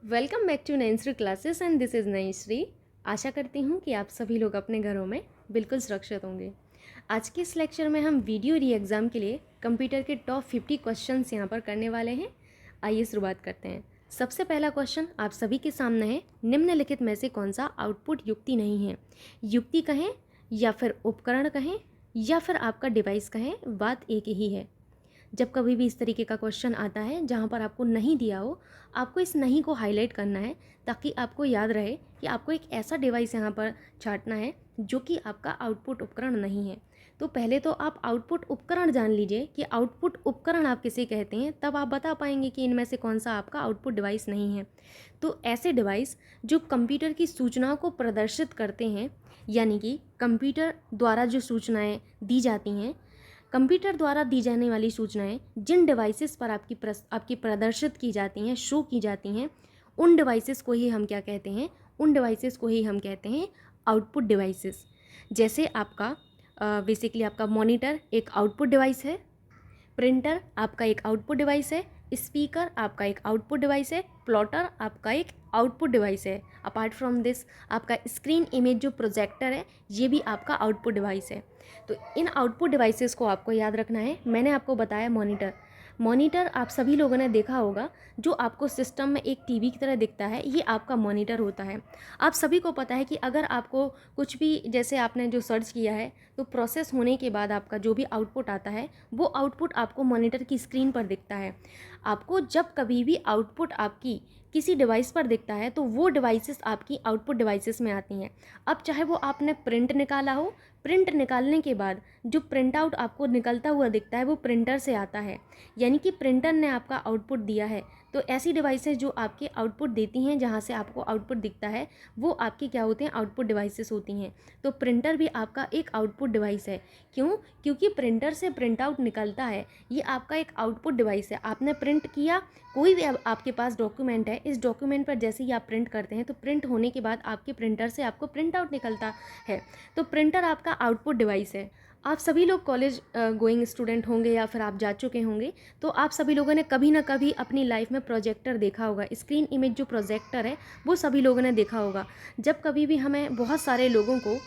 Welcome back to Nainshree classes and this is Nainshree. आशा करती हूँ कि आप सभी लोग अपने घरों में बिल्कुल सुरक्षित होंगे। आज के इस लेक्चर में हम वीडियो री एग्ज़ाम के लिए कंप्यूटर के टॉप 50 क्वेश्चंस यहाँ पर करने वाले हैं। आइए शुरुआत करते हैं। सबसे पहला क्वेश्चन आप सभी के सामने है, निम्नलिखित में से कौन सा आउटपुट युक्ति नहीं है? युक्ति कहें या फिर उपकरण कहें या फिर आपका डिवाइस कहें, बात एक ही है। जब कभी भी इस तरीके का क्वेश्चन आता है जहाँ पर आपको नहीं दिया हो, आपको इस नहीं को हाईलाइट करना है ताकि आपको याद रहे कि आपको एक ऐसा डिवाइस यहाँ पर छांटना है जो कि आपका आउटपुट उपकरण नहीं है। तो पहले तो आप आउटपुट उपकरण जान लीजिए कि आउटपुट उपकरण आप किसे कहते हैं, तब आप बता पाएंगे कि इनमें से कौन सा आपका आउटपुट डिवाइस नहीं है। तो ऐसे डिवाइस जो कंप्यूटर की सूचनाओं को प्रदर्शित करते हैं, यानी कि कंप्यूटर द्वारा जो सूचनाएँ दी जाती हैं, कंप्यूटर द्वारा दी जाने वाली सूचनाएं जिन डिवाइसेस पर आपकी प्रदर्शित की जाती हैं, शो की जाती हैं, उन डिवाइसेस को ही हम क्या कहते हैं? उन डिवाइसेस को ही हम कहते हैं आउटपुट डिवाइसेस। जैसे आपका बेसिकली आपका मॉनिटर एक आउटपुट डिवाइस है, प्रिंटर आपका एक आउटपुट डिवाइस है, स्पीकर आपका एक आउटपुट डिवाइस है, प्लॉटर आपका एक आउटपुट डिवाइस है। अपार्ट फ्रॉम दिस आपका स्क्रीन इमेज जो प्रोजेक्टर है, ये भी आपका आउटपुट डिवाइस है। तो इन आउटपुट डिवाइसेस को आपको याद रखना है। मैंने आपको बताया मॉनिटर। मॉनिटर आप सभी लोगों ने देखा होगा, जो आपको सिस्टम में एक टीवी की तरह दिखता है, ये आपका मॉनिटर होता है। आप सभी को पता है कि अगर आपको कुछ भी, जैसे आपने जो सर्च किया है, तो प्रोसेस होने के बाद आपका जो भी आउटपुट आता है, वो आउटपुट आपको मॉनिटर की स्क्रीन पर दिखता है। आपको जब कभी भी आउटपुट आपकी किसी डिवाइस पर दिखता है तो वो डिवाइसेस आपकी आउटपुट डिवाइसेस में आती हैं। अब चाहे वो आपने प्रिंट निकाला हो, प्रिंट निकालने के बाद जो प्रिंट आउट आपको निकलता हुआ दिखता है वो प्रिंटर से आता है, यानी कि प्रिंटर ने आपका आउटपुट दिया है। तो ऐसी डिवाइसेस जो आपके आउटपुट देती हैं, जहाँ से आपको आउटपुट दिखता है, वो आपकी क्या होते हैं? आउटपुट डिवाइसेस होती हैं। तो प्रिंटर भी आपका एक आउटपुट डिवाइस है। क्यों? क्योंकि प्रिंटर से प्रिंट आउट निकलता है, ये आपका एक आउटपुट डिवाइस है। आपने प्रिंट किया, कोई भी आपके पास डॉक्यूमेंट है, इस डॉक्यूमेंट पर जैसे ही आप प्रिंट करते हैं तो प्रिंट होने के बाद आपके प्रिंटर से आपको प्रिंट आउट निकलता है। तो प्रिंटर आपका आउटपुट डिवाइस है। आप सभी लोग कॉलेज गोइंग स्टूडेंट होंगे या फिर आप जा चुके होंगे, तो आप सभी लोगों ने कभी ना कभी अपनी लाइफ में प्रोजेक्टर देखा होगा। स्क्रीन इमेज जो प्रोजेक्टर है, वो सभी लोगों ने देखा होगा। जब कभी भी हमें बहुत सारे लोगों को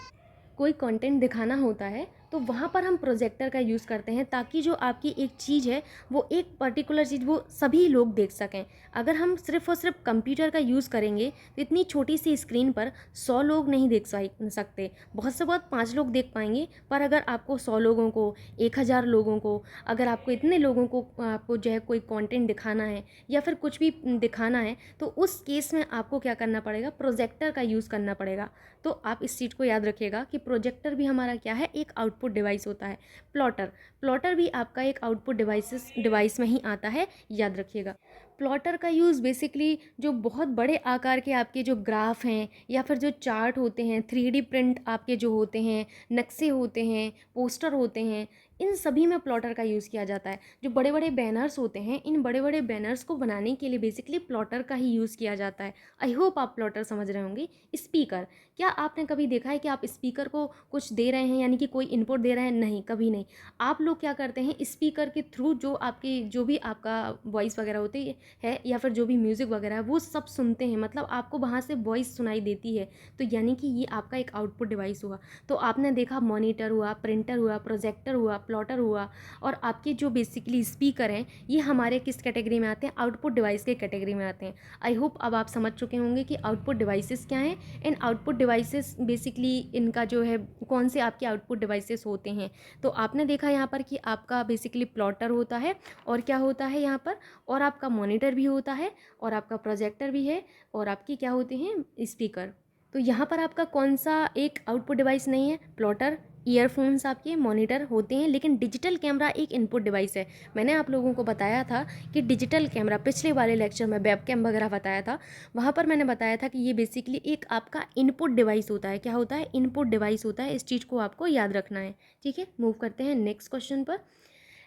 कोई कंटेंट दिखाना होता है तो वहाँ पर हम प्रोजेक्टर का यूज़ करते हैं, ताकि जो आपकी एक चीज़ है, वो एक पर्टिकुलर चीज़ वो सभी लोग देख सकें। अगर हम सिर्फ़ और सिर्फ कंप्यूटर का यूज़ करेंगे तो इतनी छोटी सी स्क्रीन पर 100 लोग नहीं देख सकते। बहुत से बहुत 5 लोग देख पाएंगे। पर अगर आपको 100 लोगों को, 1000 लोगों को, अगर आपको इतने लोगों को आपको जो है कोई कंटेंट दिखाना है या फिर कुछ भी दिखाना है, तो उस केस में आपको क्या करना पड़ेगा? प्रोजेक्टर का यूज़ करना पड़ेगा। तो आप इस चीज़ को याद रखिएगा कि प्रोजेक्टर भी हमारा क्या है? एक आउटपुट डिवाइस होता है। प्लॉटर प्लॉटर भी आपका एक आउटपुट डिवाइस में ही आता है, याद रखिएगा। प्लॉटर का यूज़ बेसिकली जो बहुत बड़े आकार के आपके जो ग्राफ हैं या फिर जो चार्ट होते हैं, 3D प्रिंट आपके जो होते हैं, नक्शे होते हैं, पोस्टर होते हैं, इन सभी में प्लॉटर का यूज़ किया जाता है। जो बड़े बड़े बैनर्स होते हैं, इन बड़े बड़े बैनर्स को बनाने के लिए बेसिकली प्लॉटर का ही यूज़ किया जाता है। आई होप आप प्लॉटर समझ रहे होंगे। स्पीकर, क्या आपने कभी देखा है कि आप स्पीकर को कुछ दे रहे हैं, यानी कि कोई इनपुट दे रहे हैं? नहीं, कभी नहीं। आप लोग क्या करते हैं? स्पीकर के थ्रू जो भी आपका वॉइस वगैरह होती है या फिर जो भी म्यूज़िक वगैरह है, वो सब सुनते हैं। मतलब आपको वहाँ से वॉइस सुनाई देती है, तो यानी कि ये आपका एक आउटपुट डिवाइस हुआ। तो आपने देखा मॉनिटर हुआ, प्रिंटर हुआ, प्रोजेक्टर हुआ, प्लॉटर हुआ, और आपके जो बेसिकली स्पीकर हैं, ये हमारे किस कैटेगरी में आते हैं? आउटपुट डिवाइस के कैटेगरी में आते हैं। आई होप अब आप समझ चुके होंगे कि आउटपुट डिवाइसेस क्या हैं। इन आउटपुट डिवाइसेस बेसिकली इनका जो है कौन से आपके आउटपुट डिवाइसेस होते हैं। तो आपने देखा यहाँ पर कि आपका बेसिकली प्लॉटर होता है, और क्या होता है यहाँ पर, और आपका मॉनिटर भी होता है, और आपका प्रोजेक्टर भी है, और आपकी क्या होते हैं? स्पीकर। तो यहाँ पर आपका कौन सा एक आउटपुट डिवाइस नहीं है? प्लॉटर, ईयरफोन्स आपके मॉनिटर होते हैं, लेकिन डिजिटल कैमरा एक इनपुट डिवाइस है। मैंने आप लोगों को बताया था कि डिजिटल कैमरा, पिछले वाले लेक्चर में वेबकैम वगैरह बताया था, वहाँ पर मैंने बताया था कि ये बेसिकली एक आपका इनपुट डिवाइस होता है। क्या होता है? इनपुट डिवाइस होता है। इस चीज़ को आपको याद रखना है। ठीक है, मूव करते हैं नेक्स्ट क्वेश्चन पर।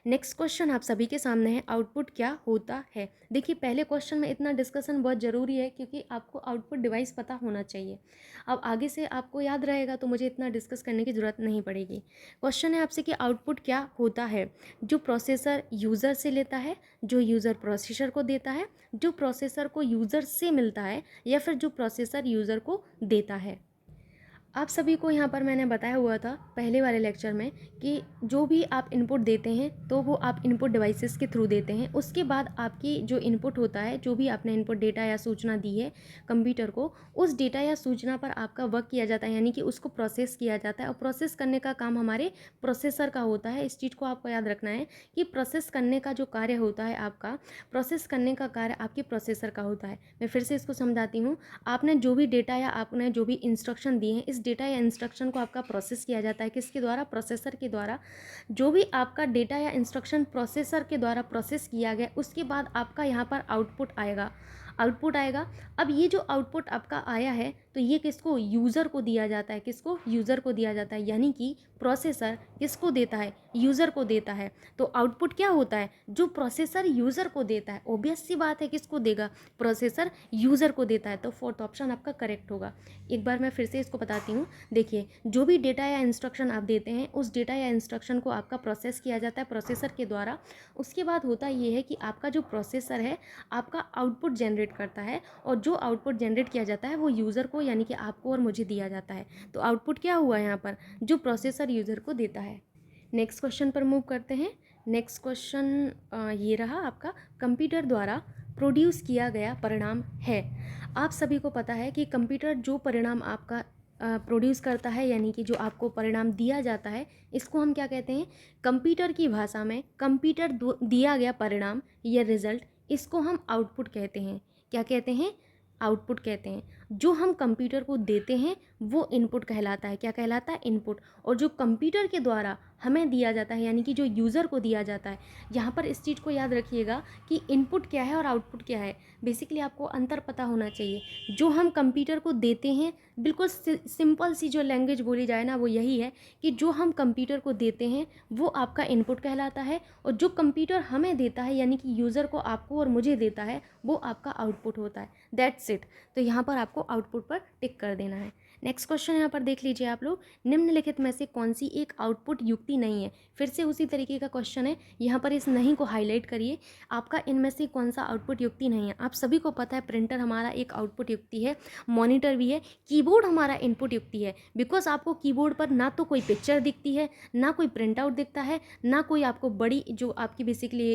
नेक्स्ट क्वेश्चन आप सभी के सामने है, आउटपुट क्या होता है। देखिए पहले क्वेश्चन में इतना डिस्कशन बहुत ज़रूरी है क्योंकि आपको आउटपुट डिवाइस पता होना चाहिए। अब आगे से आपको याद रहेगा तो मुझे इतना डिस्कस करने की ज़रूरत नहीं पड़ेगी। क्वेश्चन है आपसे कि आउटपुट क्या होता है। जो प्रोसेसर यूज़र से लेता है, जो यूज़र प्रोसेसर को देता है, जो प्रोसेसर को यूज़र से मिलता है, या फिर जो प्रोसेसर यूज़र को देता है। आप सभी को यहाँ पर मैंने बताया हुआ था पहले वाले लेक्चर में कि जो भी आप इनपुट देते हैं तो वो आप इनपुट डिवाइसेस के थ्रू देते हैं। उसके बाद आपकी जो इनपुट होता है, जो भी आपने इनपुट डेटा या सूचना दी है कंप्यूटर को, उस डेटा या सूचना पर आपका वर्क किया जाता है, यानी कि उसको प्रोसेस किया जाता है। और प्रोसेस करने का काम हमारे प्रोसेसर का होता है। इस चीज़ को आपको याद रखना है कि प्रोसेस करने का जो कार्य होता है आपका, प्रोसेस करने का कार्य आपके प्रोसेसर का होता है। मैं फिर से इसको समझाती हूँ। आपने जो भी डेटा या आपने जो भी इंस्ट्रक्शन दिए हैं, इस डेटा या इंस्ट्रक्शन को आपका प्रोसेस किया जाता है। किसके द्वारा? प्रोसेसर के द्वारा। जो भी आपका डेटा या इंस्ट्रक्शन प्रोसेसर के द्वारा प्रोसेस किया गया, उसके बाद आपका यहाँ पर आउटपुट आएगा। अब ये जो आउटपुट आपका आया है तो ये किसको? यूज़र को दिया जाता है। किसको? यूज़र को दिया जाता है। यानी कि प्रोसेसर किसको देता है? यूज़र को देता है। तो आउटपुट क्या होता है? जो प्रोसेसर यूज़र को देता है। ऑब्वियस सी बात है, किसको देगा? प्रोसेसर यूज़र को देता है। तो फोर्थ ऑप्शन आपका करेक्ट होगा। एक बार मैं फिर से इसको बताती हूँ। देखिए, जो भी डेटा या इंस्ट्रक्शन आप देते हैं, उस डेटा या इंस्ट्रक्शन को आपका प्रोसेस किया जाता है प्रोसेसर के द्वारा। उसके बाद होता ये है कि आपका जो प्रोसेसर है आपका आउटपुट जनरेट करता है, और जो आउटपुट जनरेट किया जाता है वो यूज़र को, यानी कि आपको और मुझे दिया जाता है। तो आउटपुट क्या हुआ यहाँ पर? जो प्रोसेसर यूज़र को देता है। नेक्स्ट क्वेश्चन पर मूव करते हैं। नेक्स्ट क्वेश्चन ये रहा आपका, कंप्यूटर द्वारा प्रोड्यूस किया गया परिणाम है। आप सभी को पता है कि कंप्यूटर जो परिणाम आपका प्रोड्यूस करता है, यानी कि जो आपको परिणाम दिया जाता है, इसको हम क्या कहते हैं? कंप्यूटर की भाषा में कंप्यूटर दिया गया परिणाम या रिजल्ट, इसको हम आउटपुट कहते हैं। क्या कहते हैं? आउटपुट कहते हैं। जो हम कंप्यूटर को देते हैं वो इनपुट कहलाता है। क्या कहलाता है? इनपुट। और जो कंप्यूटर के द्वारा हमें दिया जाता है, यानी कि जो यूज़र को दिया जाता है, यहाँ पर इस चीज़ को याद रखिएगा कि इनपुट क्या है और आउटपुट क्या है। बेसिकली आपको अंतर पता होना चाहिए। जो हम कंप्यूटर को देते हैं, बिल्कुल सिंपल सी जो लैंग्वेज बोली जाए ना, वो यही है कि जो हम कंप्यूटर को देते हैं वो आपका इनपुट कहलाता है, और जो कंप्यूटर हमें देता है, यानी कि यूज़र को, आपको और मुझे देता है, वो आपका आउटपुट होता है। That's it. तो यहाँ पर आपको आउटपुट पर टिक कर देना है। नेक्स्ट क्वेश्चन यहाँ पर देख लीजिए आप लोग, निम्नलिखित में से कौन सी एक आउटपुट युक्ति नहीं है। फिर से उसी तरीके का क्वेश्चन है, यहाँ पर इस नहीं को हाईलाइट करिए। आपका इनमें से कौन सा आउटपुट युक्ति नहीं है। आप सभी को पता है प्रिंटर हमारा एक आउटपुट युक्ति है, मॉनिटर भी है, कीबोर्ड हमारा इनपुट युक्ति है। बिकॉज आपको कीबोर्ड पर ना तो कोई पिक्चर दिखती है, ना कोई प्रिंट आउट दिखता है, ना कोई आपको बड़ी जो आपकी बेसिकली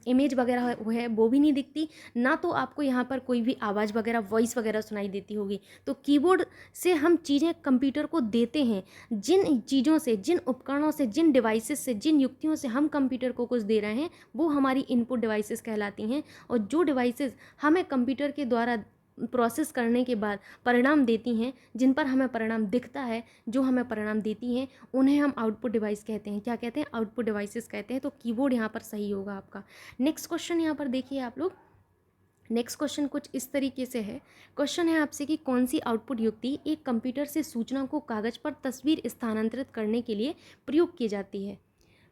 इमेज वगैरह है वो भी नहीं दिखती, ना तो आपको यहाँ पर कोई भी आवाज़ वगैरह, वॉइस वगैरह सुनाई देती होगी। तो कीबोर्ड से हम चीज़ें कंप्यूटर को देते हैं। जिन चीज़ों से, जिन उपकरणों से, जिन डिवाइसेस से, जिन युक्तियों से हम कंप्यूटर को कुछ दे रहे हैं, वो हमारी इनपुट डिवाइसेस कहलाती हैं। और जो डिवाइसेस हमें कंप्यूटर के द्वारा प्रोसेस करने के बाद परिणाम देती हैं, जिन पर हमें परिणाम दिखता है, जो हमें परिणाम देती हैं, उन्हें हम आउटपुट डिवाइस कहते हैं। क्या कहते हैं? आउटपुट डिवाइसेस कहते हैं। तो कीबोर्ड यहाँ पर सही होगा आपका। नेक्स्ट क्वेश्चन यहाँ पर देखिए आप लोग। नेक्स्ट क्वेश्चन कुछ इस तरीके से है। क्वेश्चन है आपसे कि कौन सी आउटपुट युक्ति एक कंप्यूटर से सूचना को कागज़ पर तस्वीर स्थानांतरित करने के लिए प्रयोग की जाती है।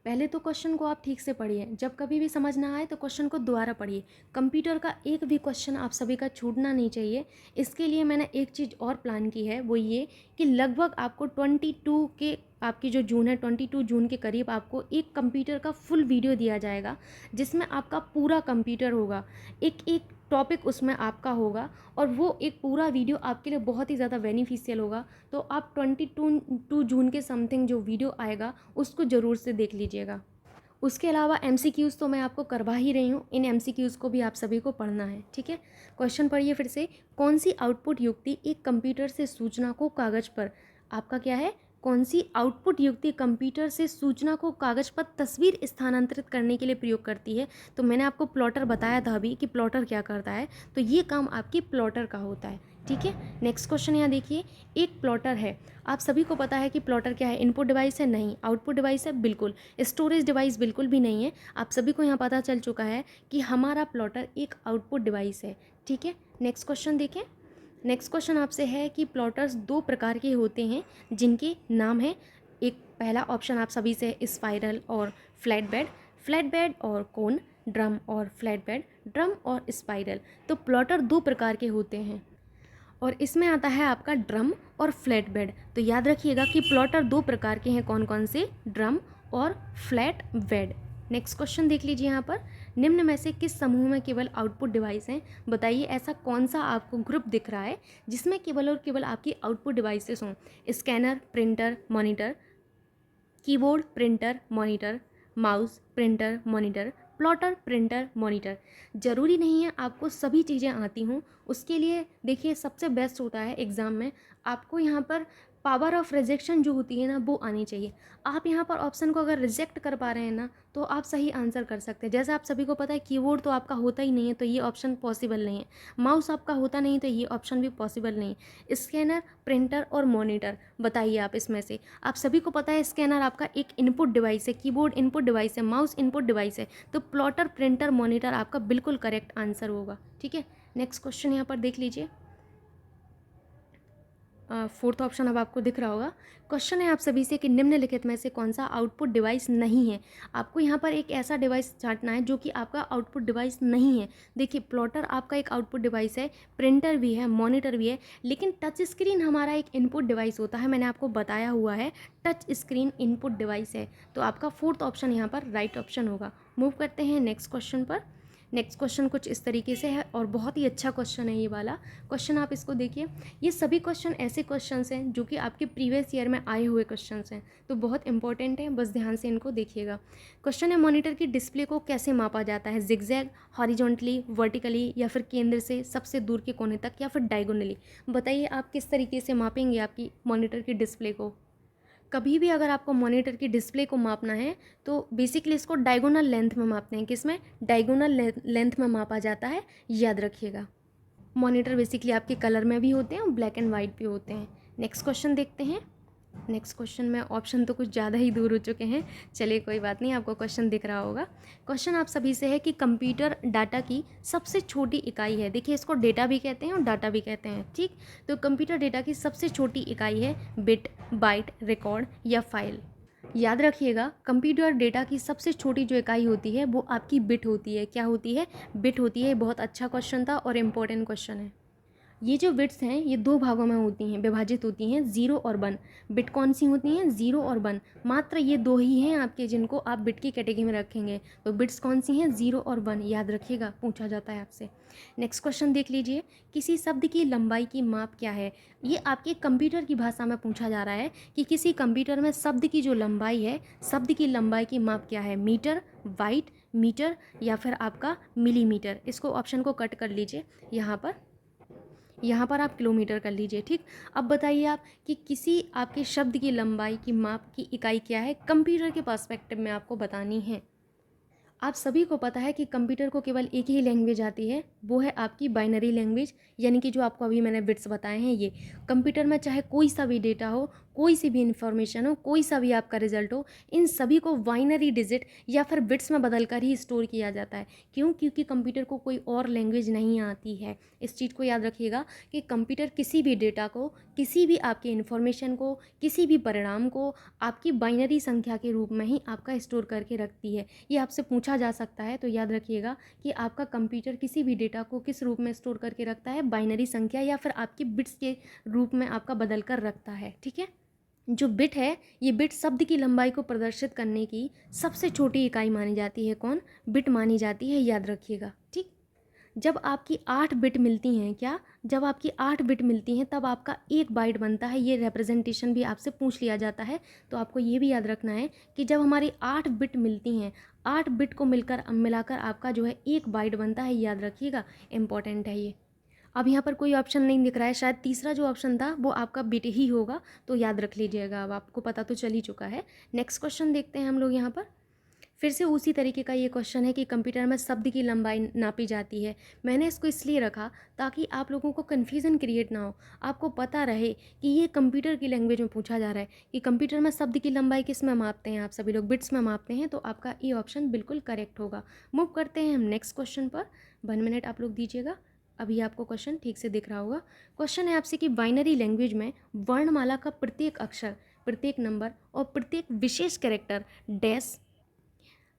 पहले तो क्वेश्चन को आप ठीक से पढ़िए। जब कभी भी समझ ना आए तो क्वेश्चन को दोबारा पढ़िए। कंप्यूटर का एक भी क्वेश्चन आप सभी का छूटना नहीं चाहिए। इसके लिए मैंने एक चीज़ और प्लान की है, वो ये कि लगभग आपको 22 के, आपकी जो जून है 22 जून के करीब आपको एक कंप्यूटर का फुल वीडियो दिया जाएगा, जिसमें आपका पूरा कंप्यूटर होगा, एक एक टॉपिक उसमें आपका होगा, और वो एक पूरा वीडियो आपके लिए बहुत ही ज़्यादा बेनिफिशियल होगा। तो आप 22 जून के समथिंग जो वीडियो आएगा उसको ज़रूर से देख लीजिएगा। उसके अलावा MCQs तो मैं आपको करवा ही रही हूँ, इन MCQs को भी आप सभी को पढ़ना है, ठीक है। क्वेश्चन पढ़िए फिर से। कौन सी आउटपुट युक्ति एक कंप्यूटर से सूचना को कागज़ पर, आपका क्या है, कौन सी आउटपुट युक्ति कंप्यूटर से सूचना को कागज़ पर तस्वीर स्थानांतरित करने के लिए प्रयोग करती है। तो मैंने आपको प्लॉटर बताया था अभी कि प्लॉटर क्या करता है, तो ये काम आपकी प्लॉटर का होता है, ठीक है। नेक्स्ट क्वेश्चन यहाँ देखिए, एक प्लॉटर है। आप सभी को पता है कि प्लॉटर क्या है? इनपुट डिवाइस है? नहीं। आउटपुट डिवाइस है? बिल्कुल। स्टोरेज डिवाइस बिल्कुल भी नहीं है। आप सभी को यहाँ पता चल चुका है कि हमारा प्लॉटर एक आउटपुट डिवाइस है, ठीक है। नेक्स्ट क्वेश्चन देखें। नेक्स्ट क्वेश्चन आपसे है कि प्लॉटर्स दो प्रकार के होते हैं, जिनके नाम है, एक पहला ऑप्शन आप सभी से स्पाइरल और फ्लैट बेड। फ्लैट बेड और कोन, ड्रम और फ्लैट बेड, ड्रम और स्पाइरल। तो प्लॉटर दो प्रकार के होते हैं और इसमें आता है आपका ड्रम और फ्लैट बेड। तो याद रखिएगा कि प्लॉटर दो प्रकार के हैं, कौन कौन से, ड्रम और फ्लैट बेड। नेक्स्ट क्वेश्चन देख लीजिए यहाँ पर, निम्न में से किस समूह में केवल आउटपुट डिवाइस हैं? बताइए ऐसा कौन सा आपको ग्रुप दिख रहा है जिसमें केवल और केवल आपकी आउटपुट डिवाइसेस हों? Scanner, printer, monitor, keyboard, printer, monitor, mouse, printer, monitor, plotter, printer, monitor. ज़रूरी नहीं है आपको सभी चीज़ें आती हों। उसके लिए देखिए सबसे बेस्ट होता है एग्ज़ाम में आपको यहाँ पर पावर ऑफ रिजेक्शन जो होती है ना वो आनी चाहिए। आप यहाँ पर ऑप्शन को अगर रिजेक्ट कर पा रहे हैं ना तो आप सही आंसर कर सकते हैं। जैसे आप सभी को पता है कीबोर्ड तो आपका होता ही नहीं है तो ये ऑप्शन पॉसिबल नहीं है, माउस आपका होता नहीं तो ये ऑप्शन भी पॉसिबल नहीं है। स्कैनर, प्रिंटर और मॉनिटर, बताइए आप इसमें से। आप सभी को पता है स्कैनर आपका एक इनपुट डिवाइस है, कीबोर्ड इनपुट डिवाइस है, माउस इनपुट डिवाइस है, तो प्लॉटर, प्रिंटर, मॉनिटर आपका बिल्कुल करेक्ट आंसर होगा। ठीक है, नेक्स्ट क्वेश्चन यहाँ पर देख लीजिए। फोर्थ ऑप्शन अब आपको दिख रहा होगा। क्वेश्चन है आप सभी से कि निम्नलिखित में से कौन सा आउटपुट डिवाइस नहीं है? आपको यहाँ पर एक ऐसा डिवाइस छांटना है जो कि आपका आउटपुट डिवाइस नहीं है। देखिए प्लॉटर आपका एक आउटपुट डिवाइस है, प्रिंटर भी है, मॉनिटर भी है, लेकिन टच स्क्रीन हमारा एक इनपुट डिवाइस होता है। मैंने आपको बताया हुआ है टच स्क्रीन इनपुट डिवाइस है। तो आपका फोर्थ ऑप्शन यहाँ पर राइट ऑप्शन होगा। मूव करते हैं नेक्स्ट क्वेश्चन पर। नेक्स्ट क्वेश्चन कुछ इस तरीके से है और बहुत ही अच्छा क्वेश्चन है ये वाला क्वेश्चन। आप इसको देखिए, ये सभी क्वेश्चन ऐसे क्वेश्चंस हैं जो कि आपके प्रीवियस ईयर में आए हुए क्वेश्चंस हैं, तो बहुत इंपॉर्टेंट है, बस ध्यान से इनको देखिएगा। क्वेश्चन है मॉनिटर की डिस्प्ले को कैसे मापा जाता है? जिगजैग, हॉरिजॉन्टली, वर्टिकली, या फिर केंद्र से सबसे दूर के कोने तक, या फिर डायगोनली? बताइए आप किस तरीके से मापेंगे आपकी मॉनिटर की डिस्प्ले को? कभी भी अगर आपको मॉनिटर की डिस्प्ले को मापना है तो बेसिकली इसको डायगोनल लेंथ में मापते हैं। किसमें? डायगोनल लेंथ में मापा जाता है, याद रखिएगा। मॉनिटर बेसिकली आपके कलर में भी होते हैं और ब्लैक एंड वाइट भी होते हैं। नेक्स्ट क्वेश्चन देखते हैं। नेक्स्ट क्वेश्चन में ऑप्शन तो कुछ ज़्यादा ही दूर हो चुके हैं, चलिए कोई बात नहीं, आपको क्वेश्चन दिख रहा होगा। क्वेश्चन आप सभी से है कि कंप्यूटर डाटा की सबसे छोटी इकाई है। देखिए इसको डेटा भी कहते हैं और डाटा भी कहते हैं, ठीक। तो कंप्यूटर डेटा की सबसे छोटी इकाई है बिट, बाइट, रिकॉर्ड या फाइल। याद रखिएगा कंप्यूटर डेटा की सबसे छोटी जो इकाई होती है वो आपकी बिट होती है। क्या होती है? बिट होती है। बहुत अच्छा क्वेश्चन था और इम्पोर्टेंट क्वेश्चन है। ये जो बिट्स हैं ये दो भागों में होती हैं, विभाजित होती हैं, 0 और 1। बिट कौन सी होती हैं? 0 और 1। मात्र ये दो ही हैं आपके जिनको आप बिट की कैटेगरी में रखेंगे। तो बिट्स कौन सी हैं? 0 और 1, याद रखिएगा, पूछा जाता है आपसे। नेक्स्ट क्वेश्चन देख लीजिए, किसी शब्द की लंबाई की माप क्या है? ये आपके कंप्यूटर की भाषा में पूछा जा रहा है कि किसी कंप्यूटर में शब्द की जो लंबाई है, शब्द की लंबाई की माप क्या है? मीटर, बाइट, मीटर या फिर आपका मिलीमीटर। इसको ऑप्शन को कट कर लीजिए, यहाँ पर आप किलोमीटर कर लीजिए, ठीक। अब बताइए आप कि किसी आपके शब्द की लंबाई की माप की इकाई क्या है? कंप्यूटर के पर्सपेक्टिव में आपको बतानी है। आप सभी को पता है कि कंप्यूटर को केवल एक ही लैंग्वेज आती है, वो है आपकी बाइनरी लैंग्वेज, यानी कि जो आपको अभी मैंने बिट्स बताए हैं ये। कंप्यूटर में चाहे कोई सा भी डेटा हो, कोई सी भी इन्फॉर्मेशन हो, कोई सा भी आपका रिजल्ट हो, इन सभी को बाइनरी डिजिट या फिर बिट्स में बदल कर ही स्टोर किया जाता है। क्यों? क्योंकि कंप्यूटर को कोई और लैंग्वेज नहीं आती है। इस चीज़ को याद रखिएगा कि कंप्यूटर किसी भी डेटा को, किसी भी आपकी इन्फॉर्मेशन को, किसी भी परिणाम को आपकी बाइनरी संख्या के रूप में ही आपका स्टोर करके रखती है। ये आपसे पूछा जा सकता है, तो याद रखिएगा कि आपका कंप्यूटर किसी भी डेटा को किस रूप में स्टोर करके रखता है? बाइनरी संख्या या फिर आपकी बिट्स के रूप में आपका बदल कर रखता है, ठीक है। जो बिट है ये बिट शब्द की लंबाई को प्रदर्शित करने की सबसे छोटी इकाई मानी जाती है। कौन? बिट मानी जाती है, याद रखिएगा, ठीक। जब आपकी 8 बिट मिलती हैं, क्या? जब आपकी 8 बिट मिलती हैं तब आपका 1 बाइट बनता है। ये रिप्रेजेंटेशन भी आपसे पूछ लिया जाता है, तो आपको ये भी याद रखना है कि जब हमारी 8 बिट मिलती हैं, 8 बिट को मिलाकर आपका जो है 1 बाइट बनता है, याद रखिएगा, इंपॉर्टेंट है ये। अब यहाँ पर कोई ऑप्शन नहीं दिख रहा है, शायद तीसरा जो ऑप्शन था वो आपका बिट ही होगा, तो याद रख लीजिएगा। अब आपको पता तो चल ही चुका है। नेक्स्ट क्वेश्चन देखते हैं हम लोग यहाँ पर। फिर से उसी तरीके का ये क्वेश्चन है कि कंप्यूटर में शब्द की लंबाई नापी जाती है। मैंने इसको इसलिए रखा ताकि आप लोगों को कन्फ्यूज़न क्रिएट ना हो, आपको पता रहे कि ये कंप्यूटर की लैंग्वेज में पूछा जा रहा है कि कंप्यूटर में शब्द की लंबाई किस में मापते हैं? आप सभी लोग बिट्स में मापते हैं, तो आपका ये ऑप्शन बिल्कुल करेक्ट होगा। मूव करते हैं हम नेक्स्ट क्वेश्चन पर। 1 मिनट आप लोग दीजिएगा, अभी आपको क्वेश्चन ठीक से दिख रहा होगा। क्वेश्चन है आपसे कि बाइनरी लैंग्वेज में वर्णमाला का प्रत्येक अक्षर, प्रत्येक नंबर और प्रत्येक विशेष कैरेक्टर डैश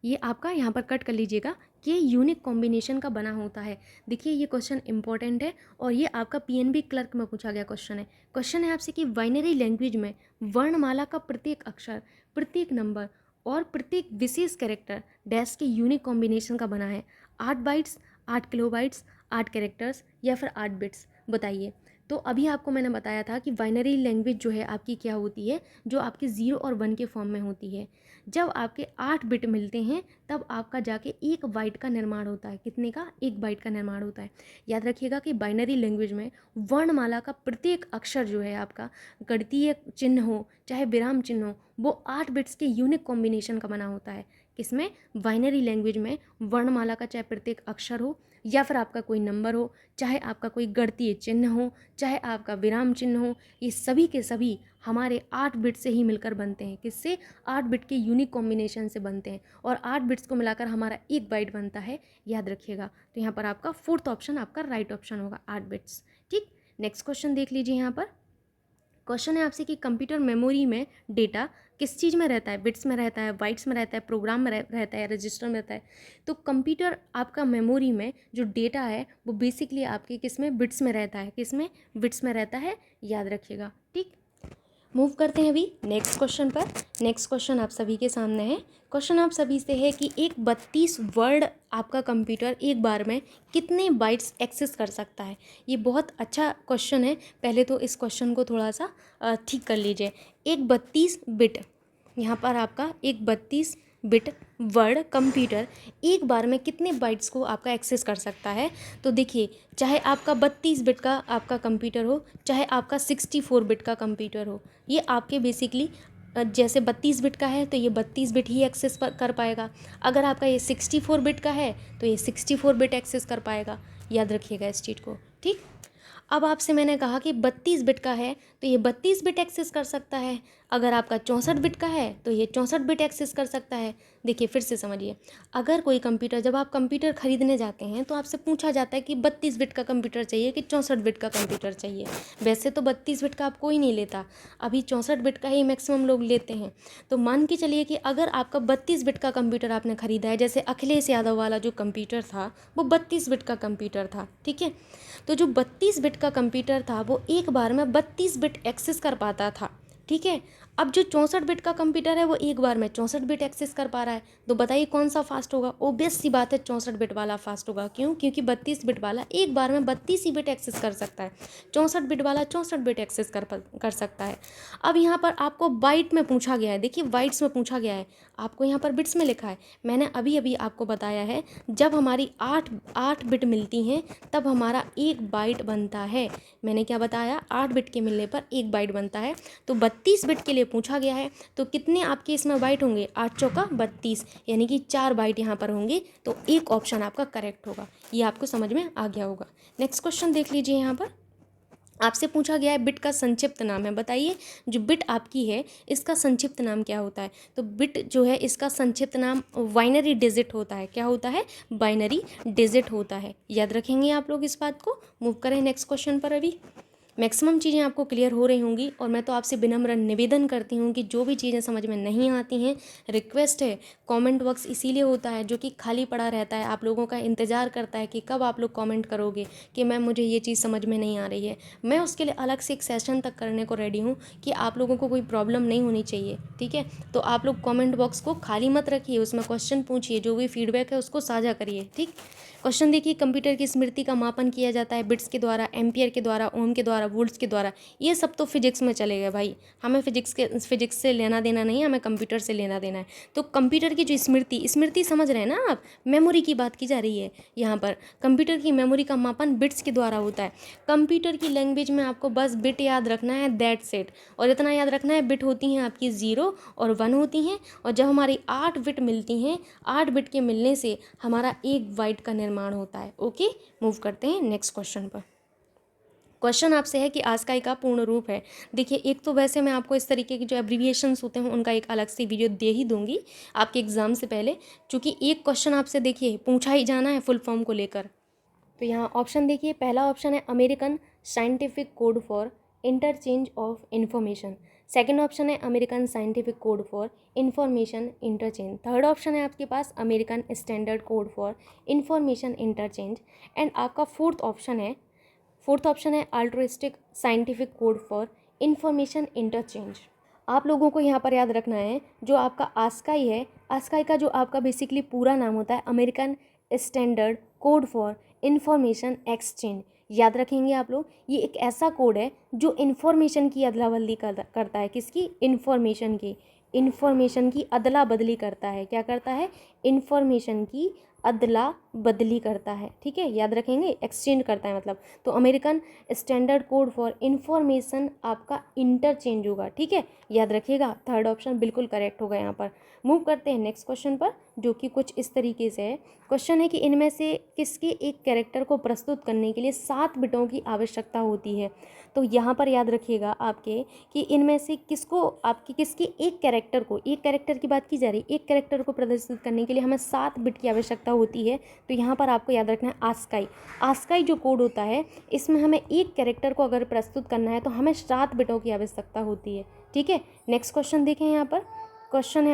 ये आपका यहाँ पर कट कर लीजिएगा कि यूनिक कॉम्बिनेशन का बना होता है। देखिए ये क्वेश्चन इंपॉर्टेंट है और ये आपका पीएनबी क्लर्क में पूछा गया क्वेश्चन है। क्वेश्चन है आपसे कि बाइनरी लैंग्वेज में वर्णमाला का प्रत्येक अक्षर, प्रत्येक नंबर और प्रत्येक विशेष कैरेक्टर डैश के यूनिक कॉम्बिनेशन का बना है। 8 बाइट्स, 8 किलोबाइट्स, 8 कैरेक्टर्स या फिर 8 बिट्स, बताइए। तो अभी आपको मैंने बताया था कि बाइनरी लैंग्वेज जो है आपकी क्या होती है, जो आपके 0 और 1 के फॉर्म में होती है। जब आपके 8 बिट मिलते हैं तब आपका जाके 1 बाइट का निर्माण होता है। कितने का? 1 बाइट का निर्माण होता है। याद रखिएगा कि बाइनरी लैंग्वेज में वर्णमाला का प्रत्येक अक्षर जो है आपका, गणितीय चिन्ह हो चाहे विराम चिन्ह हो, वो 8 बिट्स के यूनिक कॉम्बिनेशन का बना होता है। किसमें? बाइनरी लैंग्वेज में वर्णमाला का चाहे प्रत्येक अक्षर हो या फिर आपका कोई नंबर हो, चाहे आपका कोई गणितीय चिन्ह हो, चाहे आपका विराम चिन्ह हो, ये सभी के सभी हमारे 8 बिट से ही मिलकर बनते हैं। किससे? 8 बिट के यूनिक कॉम्बिनेशन से बनते हैं और 8 बिट्स को मिलाकर हमारा 1 बाइट बनता है। याद रखिएगा। तो यहाँ पर आपका 4th ऑप्शन आपका राइट ऑप्शन होगा, 8 बिट्स। ठीक, नेक्स्ट क्वेश्चन देख लीजिए। यहाँ पर क्वेश्चन है आपसे कि कंप्यूटर मेमोरी में डेटा किस चीज़ में रहता है? बिट्स में रहता है, बाइट्स में रहता है, प्रोग्राम में रहता है, रजिस्टर में रहता है। तो कंप्यूटर आपका मेमोरी में जो डेटा है वो बेसिकली आपके किस में? बिट्स में रहता है। किस में? बिट्स में रहता है। याद रखिएगा। ठीक, मूव करते हैं अभी नेक्स्ट क्वेश्चन पर। नेक्स्ट क्वेश्चन आप सभी के सामने है। क्वेश्चन आप सभी से है कि एक 32 वर्ड आपका कंप्यूटर एक बार में कितने बाइट्स एक्सेस कर सकता है? ये बहुत अच्छा क्वेश्चन है। पहले तो इस क्वेश्चन को थोड़ा सा ठीक कर लीजिए। एक 32 बिट, यहाँ पर आपका एक 32 बिट वर्ड कंप्यूटर एक बार में कितने बाइट्स को आपका एक्सेस कर सकता है? तो देखिए, चाहे आपका 32 बिट का आपका कंप्यूटर हो, चाहे आपका 64 बिट का कंप्यूटर हो, ये आपके बेसिकली जैसे 32 बिट का है तो ये 32 बिट ही एक्सेस कर पाएगा। अगर आपका ये 64 बिट का है तो ये 64 बिट एक्सेस कर पाएगा। याद रखिएगा इस चीज़ को। ठीक, अब आपसे मैंने कहा कि 32 बिट का है तो ये 32 बिट एक्सेस कर सकता है। अगर आपका 64 बिट का है तो ये 64 बिट एक्सेस कर सकता है। देखिए फिर से समझिए, अगर कोई कंप्यूटर, जब आप कंप्यूटर खरीदने जाते हैं तो आपसे पूछा जाता है कि 32 बिट का कंप्यूटर चाहिए कि 64 बिट का कंप्यूटर चाहिए। वैसे तो 32 बिट का आप कोई नहीं लेता, अभी 64 बिट का ही मैक्सिमम लोग लेते हैं। तो मान के चलिए कि अगर आपका 32 बिट का कंप्यूटर आपने खरीदा है, जैसे अखिलेश यादव वाला जो कंप्यूटर था वो 32 बिट का कंप्यूटर था। ठीक है, तो जो 32 बिट का कंप्यूटर था वो एक बार में 32 बिट एक्सेस कर पाता था। ठीक है, अब जो 64 बिट का कंप्यूटर है वो एक बार में 64 बिट एक्सेस कर पा रहा है। तो बताइए कौन सा फास्ट होगा? ओबियस सी बात है 64 बिट वाला फास्ट होगा। क्यों? क्योंकि 32 बिट वाला एक बार में 32 ही बिट एक्सेस कर सकता है, 64 बिट वाला 64 बिट एक्सेस कर सकता है। अब यहाँ पर आपको बाइट में पूछा गया है। देखिए बाइट्स में पूछा गया है, आपको यहाँ पर बिट्स में लिखा है। मैंने अभी अभी आपको बताया है, जब हमारी 8 बिट मिलती हैं तब हमारा 1 बाइट बनता है। मैंने क्या बताया? 8 बिट के मिलने पर 1 बाइट बनता है। तो 32 बिट के लिए पूछा गया है, तो कितने आपके इसमें बाइट होंगे? 8 चौका 32, यानी कि 4 बाइट यहाँ पर होंगे। तो एक ऑप्शन आपका करेक्ट होगा। ये आपको समझ में आ गया होगा। नेक्स्ट क्वेश्चन देख लीजिए। यहाँ पर आपसे पूछा गया है बिट का संक्षिप्त नाम है। बताइए जो बिट आपकी है इसका संक्षिप्त नाम क्या होता है? तो बिट जो है इसका संक्षिप्त नाम बाइनरी डिजिट होता है। क्या होता है? बाइनरी डिजिट होता है। याद रखेंगे आप लोग इस बात को। मूव करें नेक्स्ट क्वेश्चन पर। अभी मैक्सिमम चीज़ें आपको क्लियर हो रही होंगी और मैं तो आपसे विनम्र निवेदन करती हूँ कि जो भी चीज़ें समझ में नहीं आती हैं, रिक्वेस्ट है, कमेंट बॉक्स इसीलिए होता है जो कि खाली पड़ा रहता है, आप लोगों का इंतज़ार करता है कि कब आप लोग कमेंट करोगे कि मैम मुझे ये चीज़ समझ में नहीं आ रही है। मैं उसके लिए अलग से एक सेशन तक करने को रेडी हूँ कि आप लोगों को कोई प्रॉब्लम नहीं होनी चाहिए। ठीक है, तो आप लोग कमेंट बॉक्स को खाली मत रखिए, उसमें क्वेश्चन पूछिए, जो भी फीडबैक है उसको साझा करिए। ठीक, क्वेश्चन देखिए, कंप्यूटर की स्मृति का मापन किया जाता है बिट्स के द्वारा, एम्पियर के द्वारा, ओम के द्वारा, वोल्ट्स के द्वारा। ये सब तो फिजिक्स में चले गए भाई, हमें फिजिक्स से लेना देना नहीं है, हमें कंप्यूटर से लेना देना है। तो कंप्यूटर की जो स्मृति समझ रहे हैं ना आप, मेमोरी की बात की जा रही है यहाँ पर। कंप्यूटर की मेमोरी का मापन बिट्स के द्वारा होता है। कंप्यूटर की लैंग्वेज में आपको बस बिट याद रखना है, दैट्स इट। और इतना याद रखना है, बिट होती हैं आपकी 0 और 1 होती हैं, और जब हमारी 8 बिट मिलती हैं, 8 बिट के मिलने से हमारा 1 बाइट का निर्माण होता है। ओके, मूव करते हैं नेक्स्ट क्वेश्चन पर। क्वेश्चन आपसे है कि आस्काई का पूर्ण रूप है। देखिए, एक तो वैसे मैं आपको इस तरीके की जो एब्रीविएशंस होते हैं उनका एक अलग से वीडियो दे ही दूंगी आपके एग्जाम से पहले, क्योंकि एक क्वेश्चन आपसे देखिए पूछा ही जाना है फुल फॉर्म को लेकर। तो यहाँ ऑप्शन देखिए, पहला ऑप्शन है American scientific code for interchange of information. Second option है American scientific code for information interchange. Third option है आपके पास American standard code for information interchange. And आपका फोर्थ ऑप्शन है altruistic scientific code for information interchange. आप लोगों को यहाँ पर याद रखना है जो आपका आस्काई है, आस्काई का जो आपका बेसिकली पूरा नाम होता है American standard code for information exchange. याद रखेंगे आप लोग, ये एक ऐसा कोड है जो इन्फॉर्मेशन की अदला बदली करता है। किसकी? इन्फॉर्मेशन की अदला बदली करता है। क्या करता है? इन्फॉर्मेशन की अदला बदली करता है। ठीक है, याद रखेंगे, एक्सचेंज करता है मतलब। तो American standard code for information आपका इंटरचेंज होगा। ठीक है, याद रखिएगा, थर्ड ऑप्शन बिल्कुल करेक्ट होगा यहाँ पर। मूव करते हैं नेक्स्ट क्वेश्चन पर, जो कि कुछ इस तरीके से है। क्वेश्चन है कि इनमें से किसके एक कैरेक्टर को प्रस्तुत करने के लिए 7 बिटों की आवश्यकता होती है। तो यहाँ पर याद रखिएगा आपके कि इनमें से किसके एक कैरेक्टर की बात की जा रही है, एक कैरेक्टर को प्रदर्शित करने के लिए हमें 7 बिट की आवश्यकता होती है। तो यहाँ पर आपको याद रखना है आस्काई जो कोड होता है, इसमें हमें एक कैरेक्टर को अगर प्रस्तुत करना है तो हमें 7 बिटों की आवश्यकता होती है। ठीक है, नेक्स्ट क्वेश्चन देखें। यहाँ पर क्वेश्चन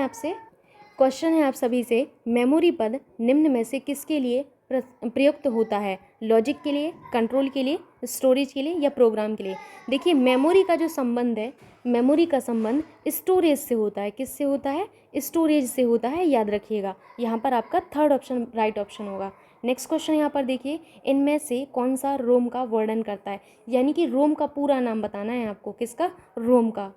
है आप सभी से, मेमोरी पद निम्न में से किसके लिए प्रयुक्त होता है? लॉजिक के लिए, कंट्रोल के लिए, स्टोरेज के लिए या प्रोग्राम के लिए? देखिए, मेमोरी का संबंध स्टोरेज से होता है। किससे होता है? स्टोरेज से होता है, याद रखिएगा। यहाँ पर आपका थर्ड ऑप्शन राइट ऑप्शन होगा। नेक्स्ट क्वेश्चन यहाँ पर देखिए, इनमें से कौन सा रोम का वर्णन करता है? यानी कि रोम का पूरा नाम बताना है आपको। किसका? रोम का।